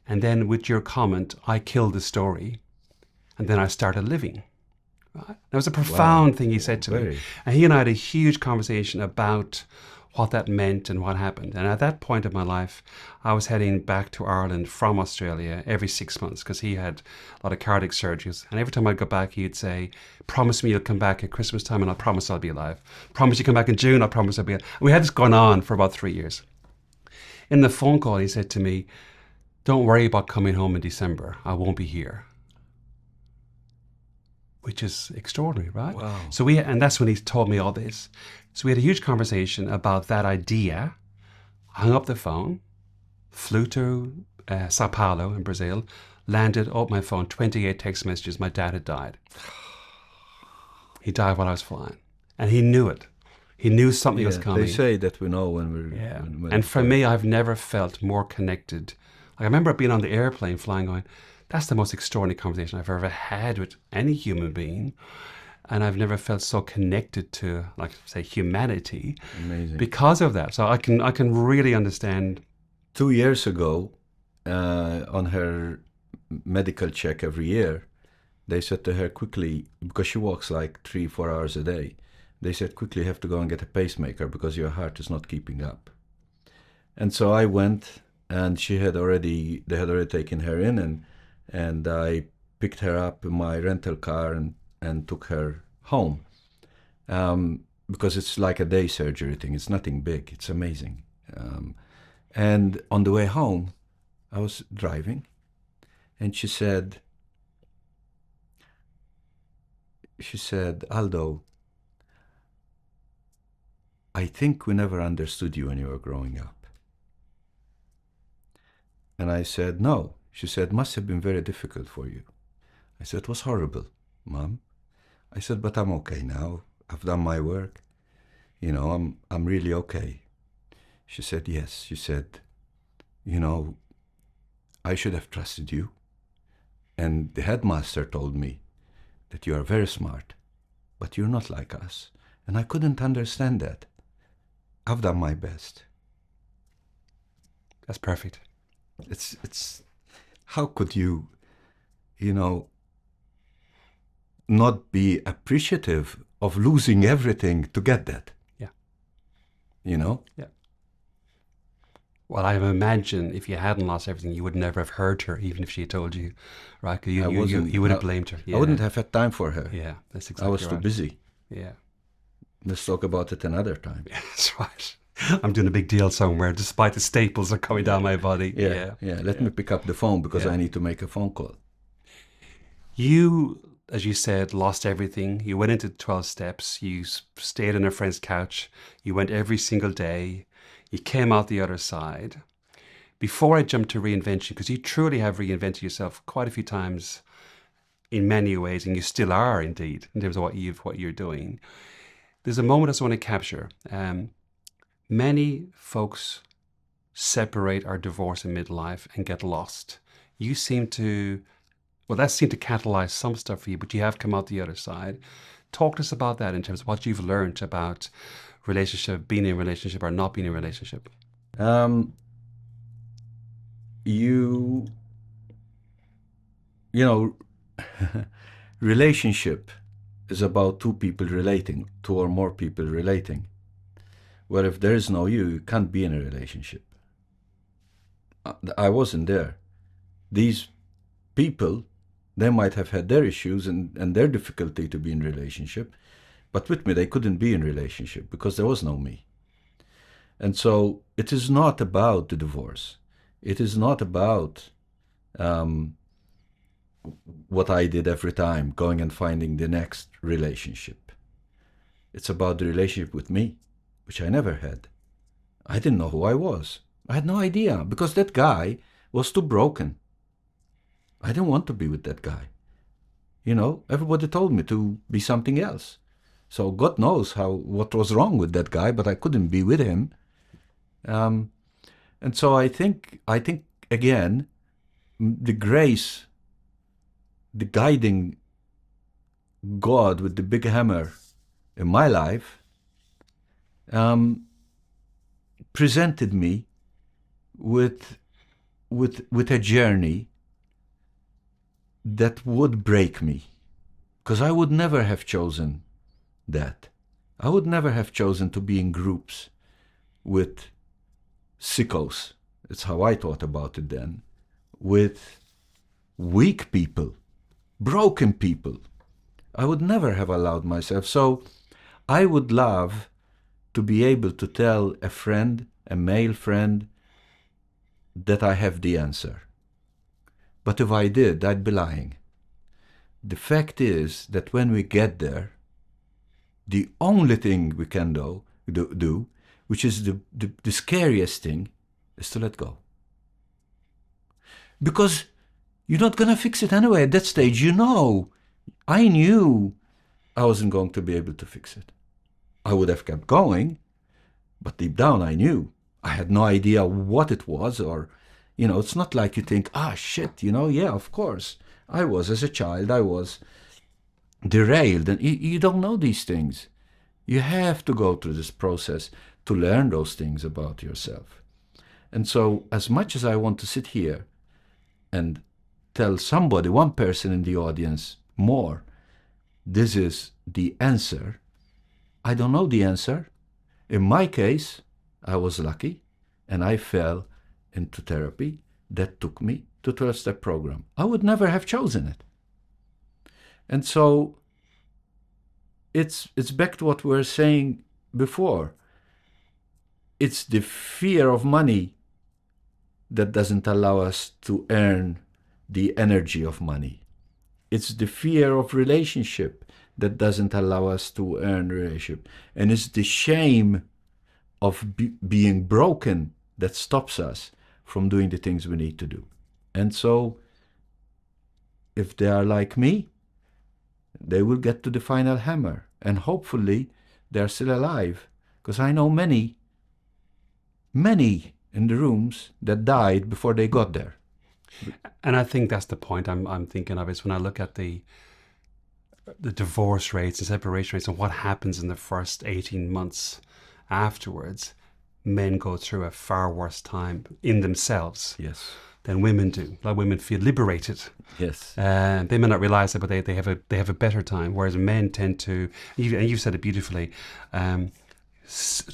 And then with your comment, I killed the story. And then I started living. Right? That was a profound thing he said to me. And he and I had a huge conversation about what that meant and what happened. And at that point of my life, I was heading back to Ireland from Australia every 6 months because he had a lot of cardiac surgeries. And every time I'd go back, he'd say, promise me you'll come back at Christmas time and I'll promise I'll be alive. Promise you come back in June, I promise I'll be alive. And we had this going on for about 3 years. In the phone call, he said to me, don't worry about coming home in December. I won't be here. Which is extraordinary, right? Wow. And that's when he told me all this. So we had a huge conversation about that idea. I hung up the phone, flew to Sao Paulo in Brazil, landed, opened my phone, 28 text messages. My dad had died. He died while I was flying. And he knew it. He knew something was coming. They say that we know when we're... Yeah. When and for me, I've never felt more connected. Like, I remember being on the airplane flying going, that's the most extraordinary conversation I've ever had with any human being. And I've never felt so connected to, like, say, humanity. Amazing. Because of that. So I can really understand. 2 years ago, on her medical check every year, they said to her quickly, because she walks like 3-4 hours a day, they said quickly you have to go and get a pacemaker because your heart is not keeping up. And so I went, and they had already taken her in, and I picked her up in my rental car and took her home, because it's like a day surgery thing. It's nothing big. It's amazing. And on the way home, I was driving, and she said, Aldo, I think we never understood you when you were growing up. And I said, no. She said, must have been very difficult for you. I said, it was horrible, Mom. I said, but I'm okay now. I've done my work. You know, I'm really okay. She said, yes. She said, you know, I should have trusted you. And the headmaster told me that you are very smart, but you're not like us. And I couldn't understand that. I've done my best. That's perfect. It's how could you, not be appreciative of losing everything to get that? Yeah. Yeah. Well, I imagine if you hadn't lost everything, you would never have heard her, even if she had told you, right? You would have blamed her. Yeah. I wouldn't have had time for her. Yeah, that's exactly right. I was too busy. Yeah. Let's talk about it another time. Yeah, that's right. I'm doing a big deal somewhere, despite the staples are coming down my body. Yeah. Let me pick up the phone because I need to make a phone call. You, as you said, lost everything. You went into 12 steps. You stayed on a friend's couch. You went every single day. You came out the other side. Before I jump to reinvention, because you truly have reinvented yourself quite a few times in many ways, and you still are indeed, in terms of what you're doing. There's a moment I just want to capture. Many folks separate or divorce in midlife and get lost. You seem to, that seemed to catalyze some stuff for you, but you have come out the other side. Talk to us about that in terms of what you've learned about relationship, being in a relationship or not being in a relationship. Relationship is about two or more people relating. Where if there is no you can't be in a relationship. I wasn't there. These people, they might have had their issues and their difficulty to be in a relationship, But with me, they couldn't be in relationship because there was no me. And so it is not about the divorce. It is not about what I did every time, going and finding the next relationship. It's about the relationship with me, which I never had. I didn't know who I was. I had no idea because that guy was too broken. I didn't want to be with that guy. You know, everybody told me to be something else. So God knows what was wrong with that guy, but I couldn't be with him. And so I think again, the grace, the guiding God with the big hammer in my life, presented me with a journey that would break me, because I would never have chosen that. I would never have chosen to be in groups with sickos. It's how I thought about it then. With weak people, broken people. I would never have allowed myself. So I would love to be able to tell a friend, a male friend, that I have the answer. But if I did, I'd be lying. The fact is that when we get there, the only thing we can do, which is the scariest thing, is to let go. Because you're not going to fix it anyway at that stage. You know, I knew I wasn't going to be able to fix it. I would have kept going, but deep down I knew. I had no idea what it was, or, you know, it's not like you think, shit, you know, yeah, of course. As a child, I was derailed, and you don't know these things. You have to go through this process to learn those things about yourself. And so, as much as I want to sit here and tell somebody, one person in the audience, more, this is the answer, I don't know the answer. In my case, I was lucky, and I fell into therapy that took me to 12-step program. I would never have chosen it. And so it's back to what we were saying before. It's the fear of money that doesn't allow us to earn the energy of money. It's the fear of relationship that doesn't allow us to earn relationship. And it's the shame of being broken that stops us from doing the things we need to do. And so, if they are like me, they will get to the final hammer. And hopefully, they're still alive. Because I know many in the rooms that died before they got there. And I think that's the point I'm thinking of, is when I look at the divorce rates and separation rates and what happens in the first 18 months afterwards, men go through a far worse time in themselves. Yes. Than women do. A lot of women feel liberated. Yes. They may not realize it, but they have a better time. Whereas men tend to, and you said it beautifully,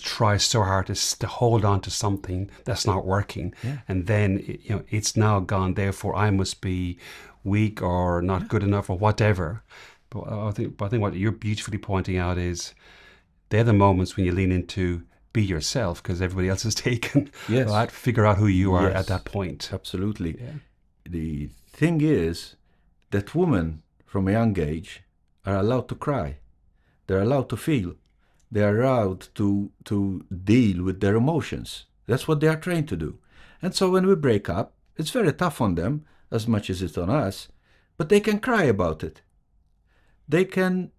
try so hard to hold on to something that's not working, and then it's now gone. Therefore, I must be weak or not good enough or whatever. But I think what you're beautifully pointing out is they're the moments when you lean into be yourself, because everybody else is taken. Yes. Right? Figure out who you are at that point. Absolutely. Yeah. The thing is that women from a young age are allowed to cry. They're allowed to feel. They're allowed to deal with their emotions. That's what they are trained to do. And so when we break up, it's very tough on them as much as it's on us, but they can cry about it. They can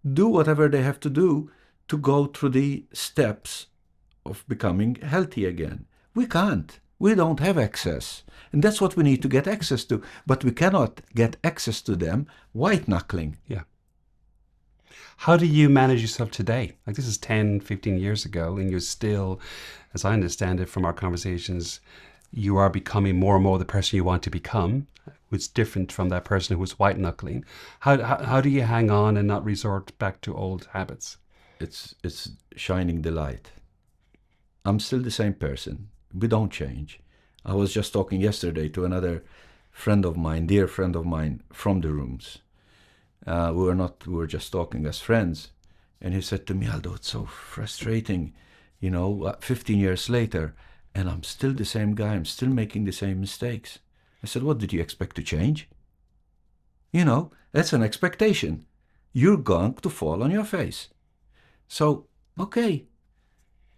do whatever they have to do to go through the steps of becoming healthy again. We can't. We don't have access. And that's what we need to get access to. But we cannot get access to them white-knuckling. Yeah. How do you manage yourself today? Like, this is 10, 15 years ago, and you're still, as I understand it from our conversations, you are becoming more and more the person you want to become, which is different from that person who was white-knuckling. How do you hang on and not resort back to old habits? It's shining the light. I'm still the same person. We don't change. I was just talking yesterday to another friend of mine, dear friend of mine from the rooms. We were just talking as friends, And he said to me, Aldo, it's so frustrating, 15 years later, and I'm still the same guy. I'm still making the same mistakes. I said, what did you expect to change? That's an expectation. You're going to fall on your face. So, okay.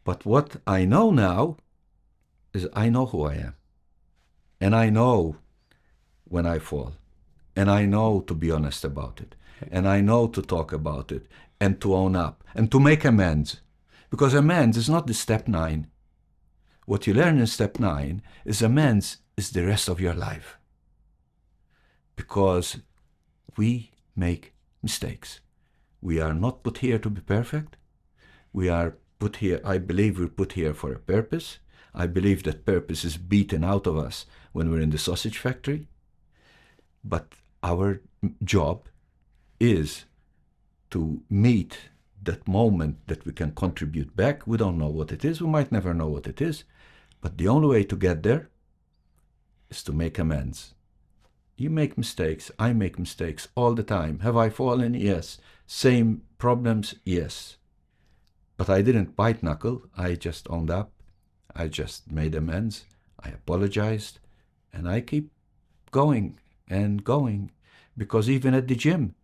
But what I know now is I know who I am. And I know when I fall. And I know to be honest about it. And I know to talk about it and to own up and to make amends. Because amends is not the step 9. What you learn in step 9 is amends is the rest of your life. Because we make mistakes. We are not put here to be perfect. We are put here, I believe we're put here for a purpose. I believe that purpose is beaten out of us when we're in the sausage factory. But our job is to meet that moment that we can contribute back. We don't know what it is. We might never know what it is. But the only way to get there is to make amends. You make mistakes. I make mistakes all the time. Have I fallen? Yes. Same problems? Yes. But I didn't bite knuckle. I just owned up. I just made amends. I apologized. And I keep going and going. Because even at the gym,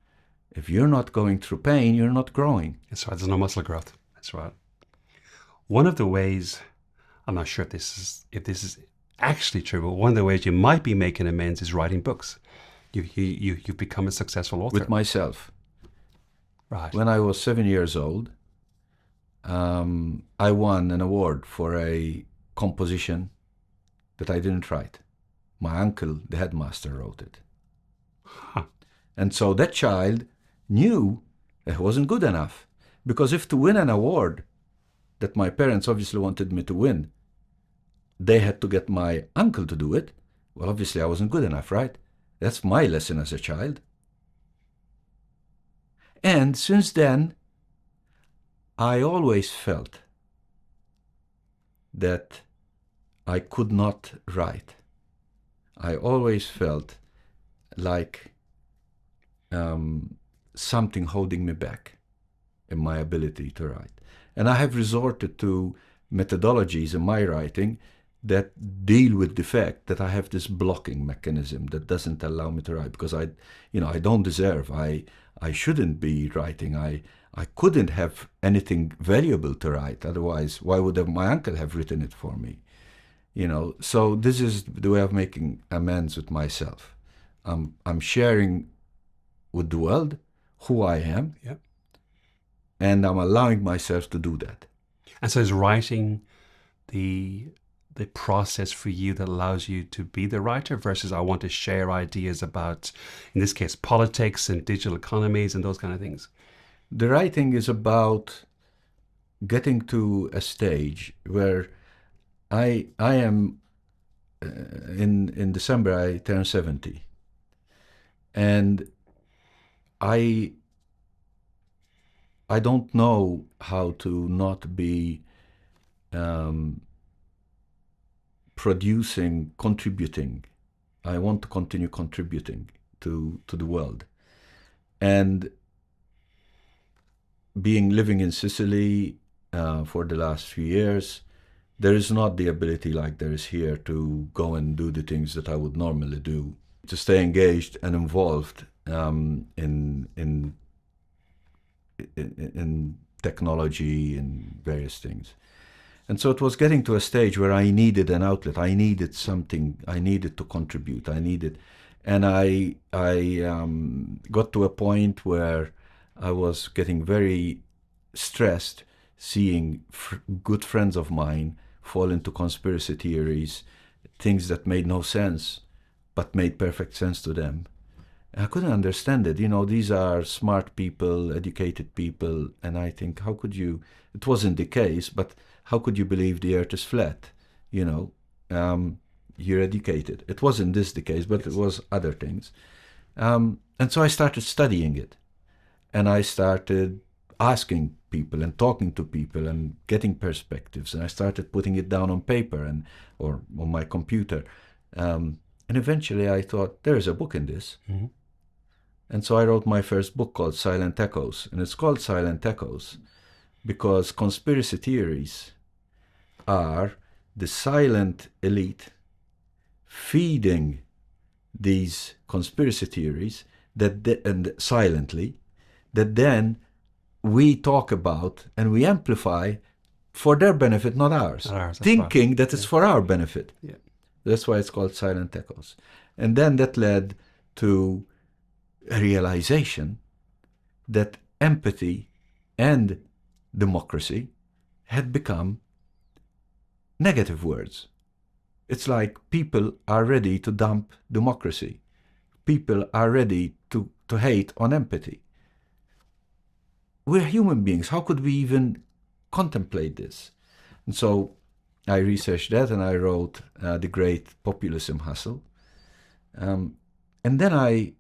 if you're not going through pain, you're not growing. That's right. There's no muscle growth. That's right. One of the ways, I'm not sure if this is actually true, but one of the ways you might be making amends is writing books. You've become a successful author. With myself. Right. When I was 7 years old, I won an award for a composition that I didn't write. My uncle, the headmaster, wrote it. Huh. And so that child knew it wasn't good enough. Because if to win an award that my parents obviously wanted me to win, they had to get my uncle to do it. Well, obviously I wasn't good enough, right? That's my lesson as a child. And since then, I always felt that I could not write. I always felt like something holding me back in my ability to write. And I have resorted to methodologies in my writing that deal with the fact that I have this blocking mechanism that doesn't allow me to write, because I don't deserve. I shouldn't be writing. I couldn't have anything valuable to write. Otherwise, why would my uncle have written it for me? So this is the way of making amends with myself. I'm sharing with the world who I am, Yep. and I'm allowing myself to do that. And so is writing the process for you that allows you to be the writer versus I want to share ideas about, in this case, politics and digital economies and those kind of things? The writing is about getting to a stage where I am, in December I turn 70. And I don't know how to not be producing, contributing. I want to continue contributing to the world. And living in Sicily for the last few years, there is not the ability like there is here to go and do the things that I would normally do, to stay engaged and involved in technology and various things. And so it was getting to a stage where I needed an outlet. I needed something. I needed to contribute. And I got to a point where I was getting very stressed seeing good friends of mine fall into conspiracy theories, things that made no sense, but made perfect sense to them. And I couldn't understand it. These are smart people, educated people, and I think, how could you? It wasn't the case, but how could you believe the earth is flat? You're educated. It wasn't this the case, but it was other things. And so I started studying it. And I started asking people and talking to people and getting perspectives. And I started putting it down on paper or on my computer. And eventually I thought, there is a book in this. Mm-hmm. And so I wrote my first book called Silent Echoes. And it's called Silent Echoes because conspiracy theories are the silent elite feeding these conspiracy theories and silently, that then we talk about and we amplify for their benefit, not ours. Not ours, that's thinking right. that it's for our benefit. Yeah. That's why it's called Silent Echoes. And then that led to a realization that empathy and democracy had become negative words. It's like people are ready to dump democracy. People are ready to hate on empathy. We're human beings. How could we even contemplate this? And so I researched that and I wrote The Great Populism Hustle. And then I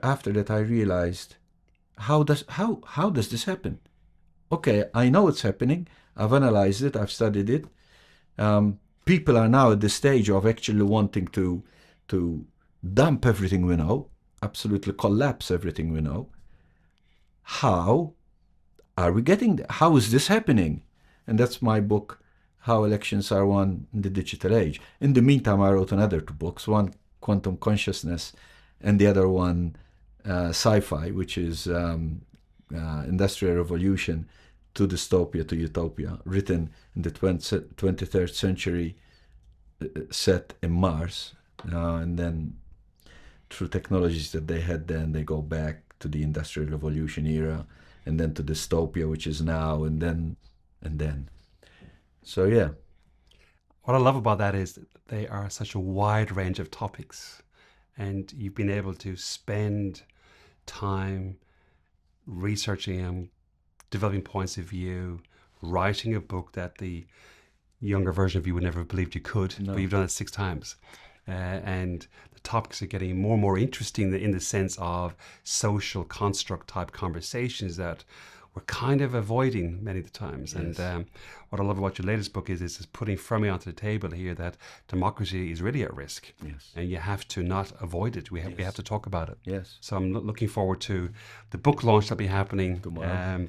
after that I realized, how does this happen? Okay, I know it's happening. I've analyzed it. I've studied it. People are now at the stage of actually wanting to dump everything we know, absolutely collapse everything we know. How are we getting there? How is this happening? And that's my book, How Elections Are Won in the Digital Age. In the meantime, I wrote another 2 books, one Quantum Consciousness and the other one Sci-Fi, which is Industrial Revolution to Dystopia to Utopia, written in the 23rd century, set in Mars, and then through technologies that they had then, they go back to the Industrial Revolution era, and then to dystopia, which is now, and then. So yeah. What I love about that is that they are such a wide range of topics, and you've been able to spend time researching them, developing points of view, writing a book that the younger version of you would never have believed you could, No. but you've done it 6 times. And the topics are getting more and more interesting in the sense of social construct type conversations that we're kind of avoiding many of the times. Yes. And what I love about your latest book is putting firmly onto the table here that democracy is really at risk. Yes. And you have to not avoid it. We have to talk about it. Yes. So I'm looking forward to the book launch that'll be happening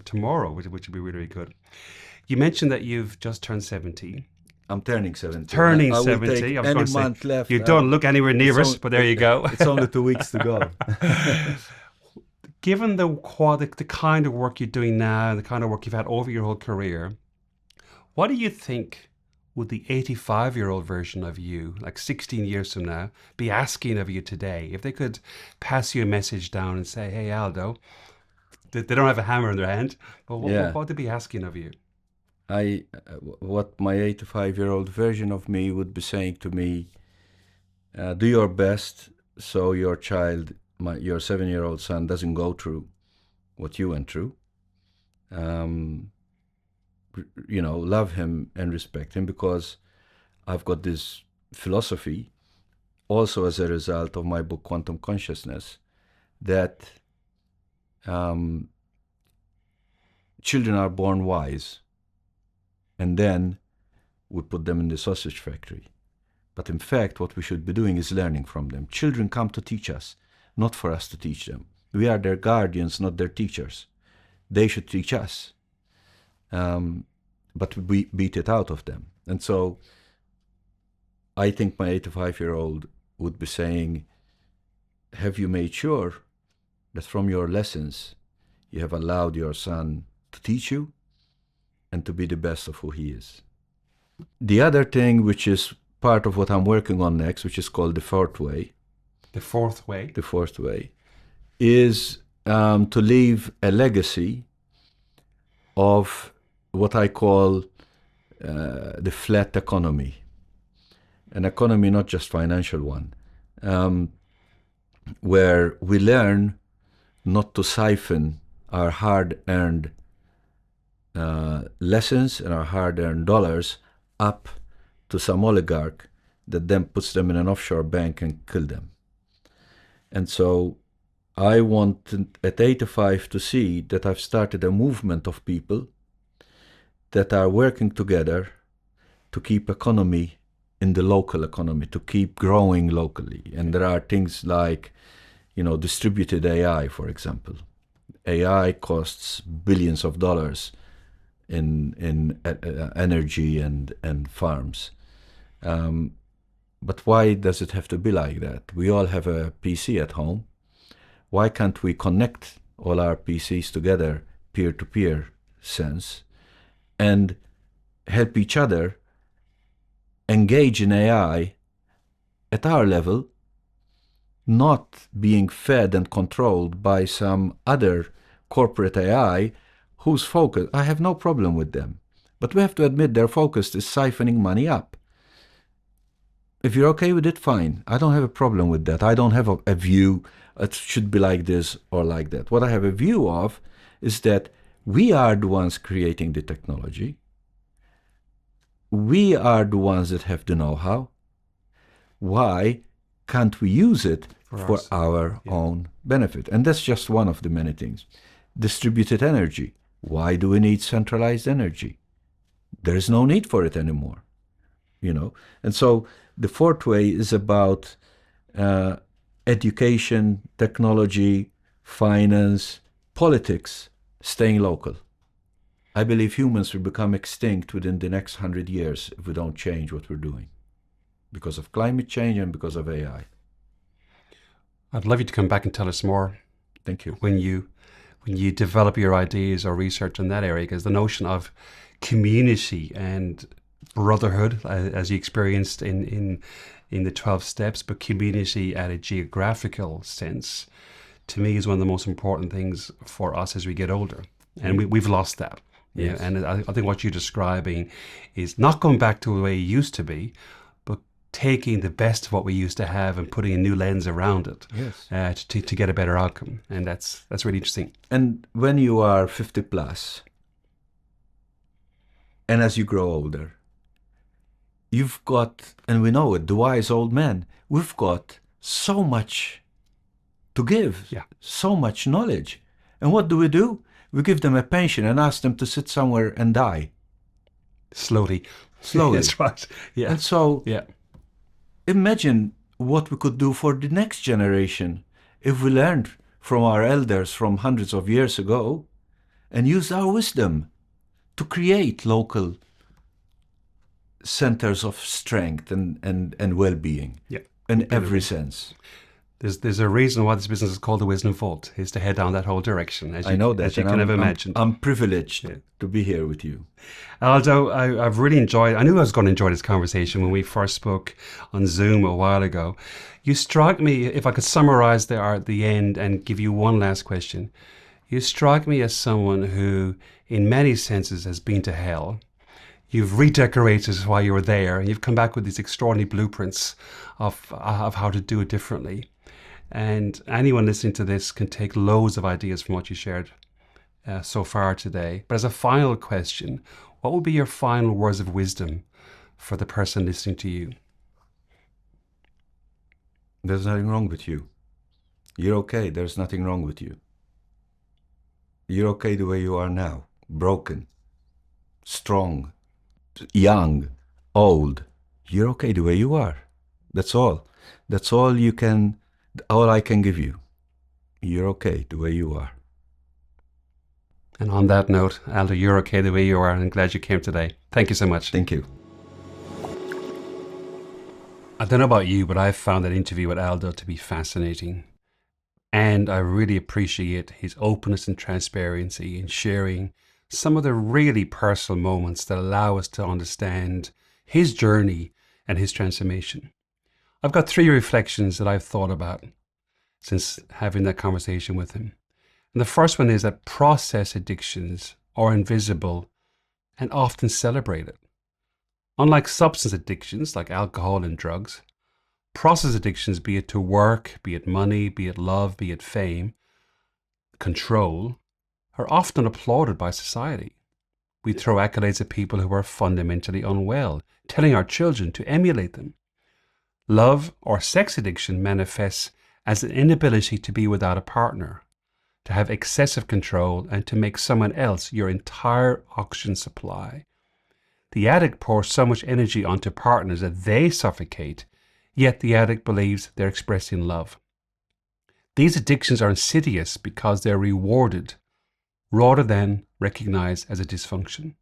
Tomorrow. which will be really, really good. You mentioned that you've just turned 70. I'm turning 70. Turning I will 70. take I was any going to say, month left. you don't look anywhere near it, but there you go. It's only 2 weeks to go. Given the kind of work you're doing now, the kind of work you've had over your whole career, what do you think would the 85-year-old version of you, like 16 years from now, be asking of you today? If they could pass you a message down and say, hey, Aldo, they don't have a hammer in their hand, but what would they be asking of you? What my 85-year-old version of me would be saying to me, do your best so your child, your 7-year-old son, doesn't go through what you went through. Love him and respect him, because I've got this philosophy, also as a result of my book Quantum Consciousness, that children are born wise, and then we put them in the sausage factory. But in fact, what we should be doing is learning from them. Children come to teach us, not for us to teach them. We are their guardians, not their teachers. They should teach us. But we beat it out of them. And so I think my 85-year-old would be saying, have you made sure that from your lessons you have allowed your son to teach you and to be the best of who he is? The other thing, which is part of what I'm working on next, which is called the fourth way. The fourth way? The fourth way is to leave a legacy of what I call the flat economy. An economy, not just financial one, where we learn not to siphon our hard-earned lessons and our hard-earned dollars up to some oligarch that then puts them in an offshore bank and kill them. And so I want at 85 to see that I've started a movement of people that are working together to keep economy in the local economy, to keep growing locally. And there are things like distributed AI, for example. AI costs billions of dollars in energy and farms. But why does it have to be like that? We all have a PC at home. Why can't we connect all our PCs together, peer-to-peer sense, and help each other engage in AI at our level, not being fed and controlled by some other corporate AI whose focus, I have no problem with them, but we have to admit their focus is siphoning money up. If you're okay with it, fine. I don't have a problem with that. I don't have a view, it should be like this or like that. What I have a view of is that we are the ones creating the technology. We are the ones that have the know-how. Why can't we use it for our own benefit? And that's just one of the many things. Distributed energy. Why do we need centralized energy? There is no need for it anymore. And so the fourth way is about education, technology, finance, politics, staying local. I believe humans will become extinct within the next 100 years if we don't change what we're doing, because of climate change and because of AI. I'd love you to come back and tell us more. Thank you. When you develop your ideas or research in that area, because the notion of community and brotherhood, as you experienced in the 12 steps, but community at a geographical sense, to me is one of the most important things for us as we get older. And we've lost that. Yes. Yeah, and I think what you're describing is not going back to the way it used to be, but taking the best of what we used to have and putting a new lens around it. Yes. To get a better outcome. And that's really interesting. And when you are 50 plus, and as you grow older, you've got, and we know it, the wise old men, we've got so much to give, so much knowledge. And what do? We give them a pension and ask them to sit somewhere and die. Slowly. That's right. Yeah. And so imagine what we could do for the next generation if we learned from our elders from hundreds of years ago and used our wisdom to create local centers of strength and well-being in every sense. There's a reason why this business is called the Wisdom Vault, is to head down that whole direction, as you, I know that, as you can have imagined. I'm privileged to be here with you. Aldo, I've really enjoyed, I knew I was going to enjoy this conversation when we first spoke on Zoom a while ago. You struck me, if I could summarize there at the end and give you one last question, you strike me as someone who, in many senses, has been to hell. You've redecorated while you were there, and you've come back with these extraordinary blueprints of how to do it differently. And anyone listening to this can take loads of ideas from what you shared so far today. But as a final question, what would be your final words of wisdom for the person listening to you? There's nothing wrong with you. You're okay. There's nothing wrong with you. You're okay the way you are now. Broken, strong, young, old. You're okay the way you are. That's all. That's all you can, all I can give you. You're okay the way you are. And on that note, Aldo, you're okay the way you are, and I'm glad you came today. Thank you so much. Thank you. I don't know about you, but I've found that interview with Aldo to be fascinating. And I really appreciate his openness and transparency in sharing some of the really personal moments that allow us to understand his journey and his transformation. I've got 3 reflections that I've thought about since having that conversation with him. And the first one is that process addictions are invisible and often celebrated. Unlike substance addictions like alcohol and drugs, process addictions, be it to work, be it money, be it love, be it fame, control, are often applauded by society. We throw accolades at people who are fundamentally unwell, telling our children to emulate them. Love or sex addiction manifests as an inability to be without a partner, to have excessive control, and to make someone else your entire oxygen supply. The addict pours so much energy onto partners that they suffocate, yet the addict believes they're expressing love. These addictions are insidious because they're rewarded rather than recognized as a dysfunction.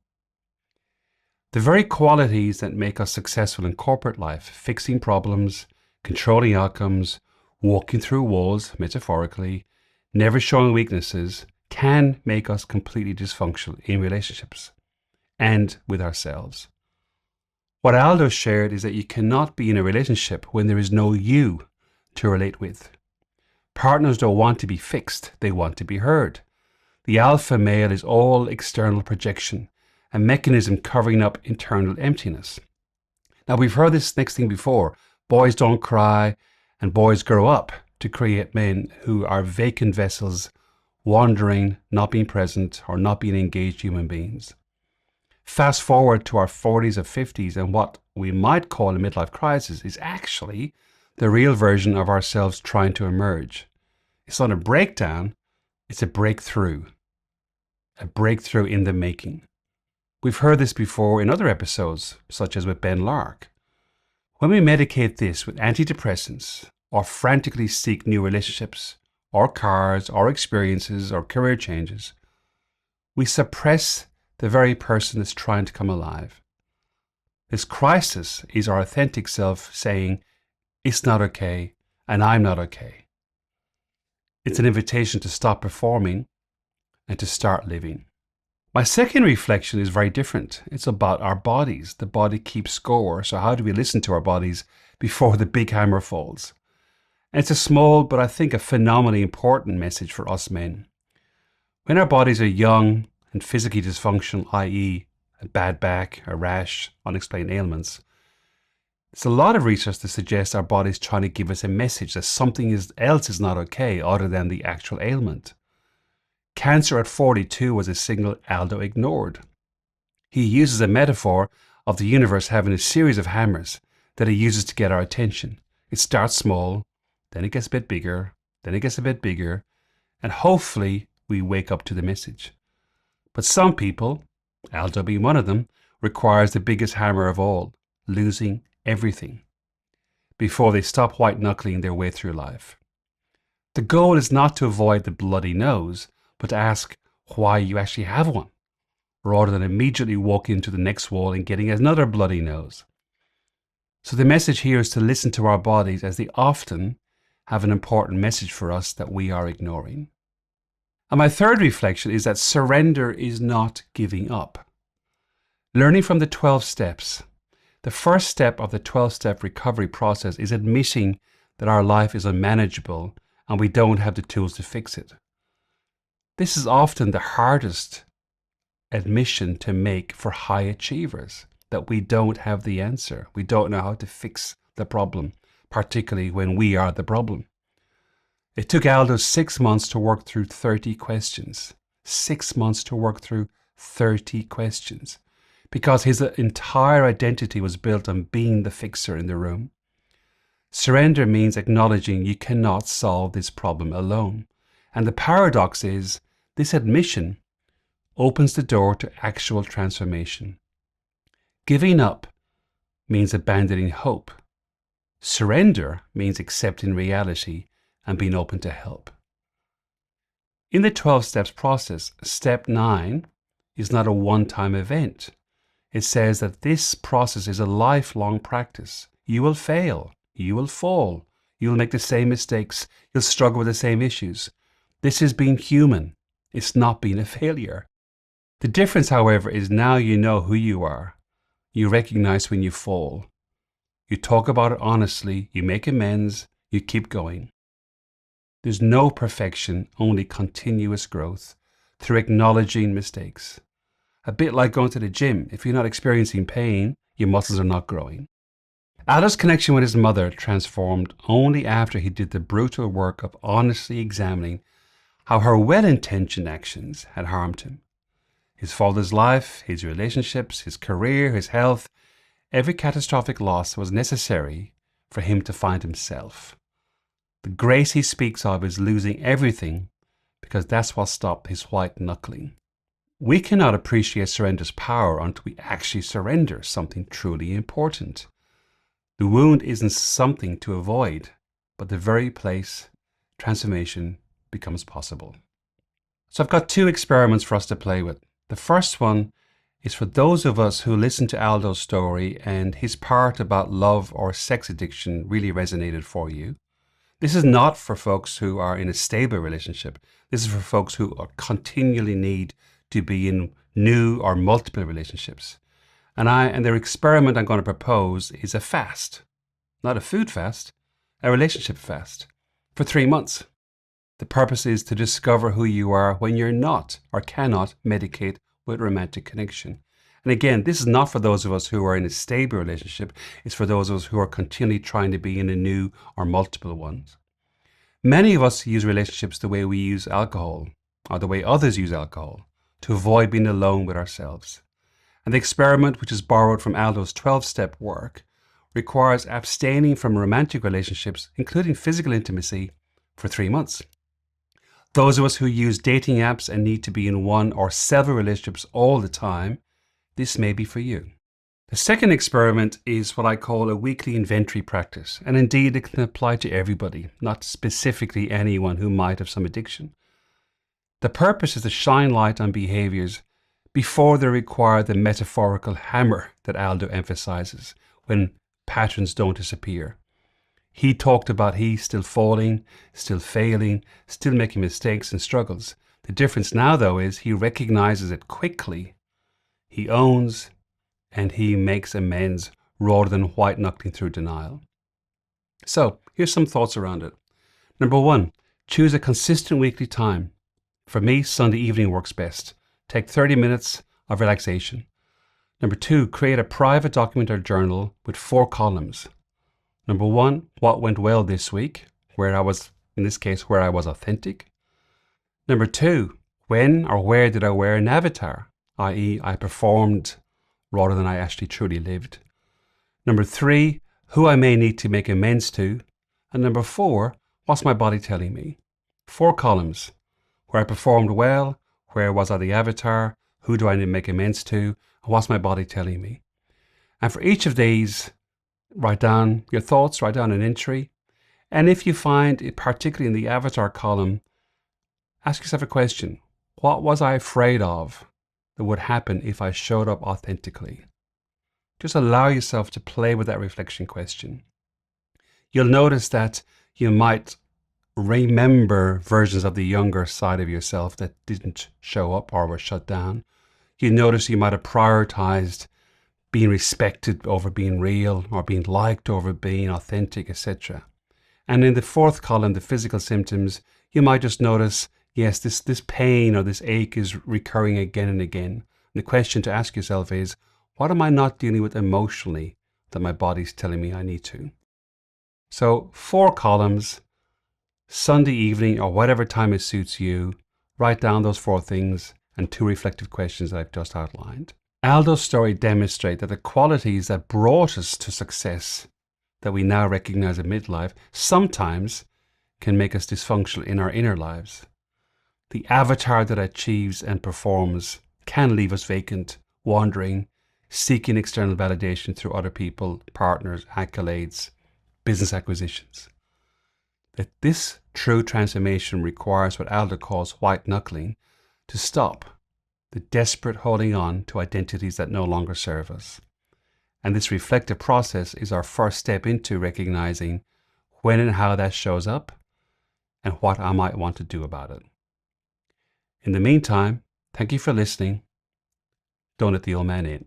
The very qualities that make us successful in corporate life, fixing problems, controlling outcomes, walking through walls, metaphorically, never showing weaknesses, can make us completely dysfunctional in relationships and with ourselves. What Aldo shared is that you cannot be in a relationship when there is no you to relate with. Partners don't want to be fixed, they want to be heard. The alpha male is all external projection, a mechanism covering up internal emptiness. Now, we've heard this next thing before. Boys don't cry and boys grow up to create men who are vacant vessels, wandering, not being present, or not being engaged human beings. Fast forward to our 40s or 50s, and what we might call a midlife crisis is actually the real version of ourselves trying to emerge. It's not a breakdown, it's a breakthrough in the making. We've heard this before in other episodes, such as with Ben Lark. When we medicate this with antidepressants, or frantically seek new relationships, or cars, or experiences, or career changes, we suppress the very person that's trying to come alive. This crisis is our authentic self saying, it's not okay, and I'm not okay. It's an invitation to stop performing and to start living. My second reflection is very different. It's about our bodies. The body keeps score. So how do we listen to our bodies before the big hammer falls? And it's a small, but I think a phenomenally important message for us men. When our bodies are young and physically dysfunctional, i.e. a bad back, a rash, unexplained ailments, there's a lot of research that suggests our body's trying to give us a message that something else is not okay other than the actual ailment. Cancer at 42 was a signal Aldo ignored. He uses a metaphor of the universe having a series of hammers that it uses to get our attention. It starts small, then it gets a bit bigger, then it gets a bit bigger, and hopefully we wake up to the message. But some people, Aldo being one of them, requires the biggest hammer of all, losing everything, before they stop white-knuckling their way through life. The goal is not to avoid the bloody nose, but to ask why you actually have one, rather than immediately walking into the next wall and getting another bloody nose. So the message here is to listen to our bodies, as they often have an important message for us that we are ignoring. And my third reflection is that surrender is not giving up. Learning from the 12 steps. The first step of the 12-step recovery process is admitting that our life is unmanageable and we don't have the tools to fix it. This is often the hardest admission to make for high achievers, that we don't have the answer. We don't know how to fix the problem, particularly when we are the problem. It took Aldo 6 months to work through 30 questions. 6 months to work through 30 questions. Because his entire identity was built on being the fixer in the room. Surrender means acknowledging you cannot solve this problem alone. And the paradox is, this admission opens the door to actual transformation. Giving up means abandoning hope. Surrender means accepting reality and being open to help. In the 12 steps process, step 9 is not a one-time event. It says that this process is a lifelong practice. You will fail. You will fall. You'll make the same mistakes. You'll struggle with the same issues. This is being human. It's not being a failure. The difference, however, is now you know who you are. You recognize when you fall. You talk about it honestly. You make amends. You keep going. There's no perfection, only continuous growth through acknowledging mistakes. A bit like going to the gym. If you're not experiencing pain, your muscles are not growing. Aldo's connection with his mother transformed only after he did the brutal work of honestly examining how her well-intentioned actions had harmed him. His father's life, his relationships, his career, his health, every catastrophic loss was necessary for him to find himself. The grace he speaks of is losing everything, because that's what stopped his white-knuckling. We cannot appreciate surrender's power until we actually surrender something truly important. The wound isn't something to avoid, but the very place transformation becomes possible. So I've got 2 experiments for us to play with. The first one is for those of us who listened to Aldo's story and his part about love or sex addiction really resonated for you. This is not for folks who are in a stable relationship. This is for folks who continually need to be in new or multiple relationships. And the experiment I'm going to propose is a fast, not a food fast, a relationship fast for 3 months. The purpose is to discover who you are when you're not or cannot medicate with romantic connection. And again, this is not for those of us who are in a stable relationship. It's for those of us who are continually trying to be in a new or multiple ones. Many of us use relationships the way we use alcohol, or the way others use alcohol, to avoid being alone with ourselves. And the experiment, which is borrowed from Aldo's 12-step work, requires abstaining from romantic relationships, including physical intimacy, for 3 months. Those of us who use dating apps and need to be in one or several relationships all the time, this may be for you. The second experiment is what I call a weekly inventory practice, and indeed it can apply to everybody, not specifically anyone who might have some addiction. The purpose is to shine light on behaviors before they require the metaphorical hammer that Aldo emphasizes when patterns don't disappear. He talked about he's still falling, still failing, still making mistakes and struggles. The difference now, though, is he recognizes it quickly. He owns and he makes amends rather than white-knuckling through denial. So, here's some thoughts around it. Number 1, choose a consistent weekly time. For me, Sunday evening works best. Take 30 minutes of relaxation. Number 2, create a private document or journal with 4 columns. Number 1, what went well this week, where I was authentic. Number 2, when or where did I wear an avatar, i.e. I performed rather than I actually truly lived. Number 3, who I may need to make amends to. And number 4, what's my body telling me? 4 columns, where I performed well, where was I the avatar, who do I need to make amends to, and what's my body telling me? And for each of these, write down your thoughts, write down an entry. And if you find, particularly in the avatar column, ask yourself a question. What was I afraid of that would happen if I showed up authentically? Just allow yourself to play with that reflection question. You'll notice that you might remember versions of the younger side of yourself that didn't show up or were shut down. You notice you might have prioritized being respected over being real, or being liked over being authentic, etc. And in the 4th column, the physical symptoms, you might just notice, yes, this pain or this ache is recurring again and again. And the question to ask yourself is, what am I not dealing with emotionally that my body's telling me I need to? So 4 columns, Sunday evening or whatever time it suits you, write down those 4 things and 2 reflective questions that I've just outlined. Aldo's story demonstrates that the qualities that brought us to success that we now recognize in midlife sometimes can make us dysfunctional in our inner lives. The avatar that achieves and performs can leave us vacant, wandering, seeking external validation through other people, partners, accolades, business acquisitions. That this true transformation requires what Aldo calls white knuckling to stop the desperate holding on to identities that no longer serve us. And this reflective process is our first step into recognizing when and how that shows up and what I might want to do about it. In the meantime, thank you for listening. Don't let the old man in.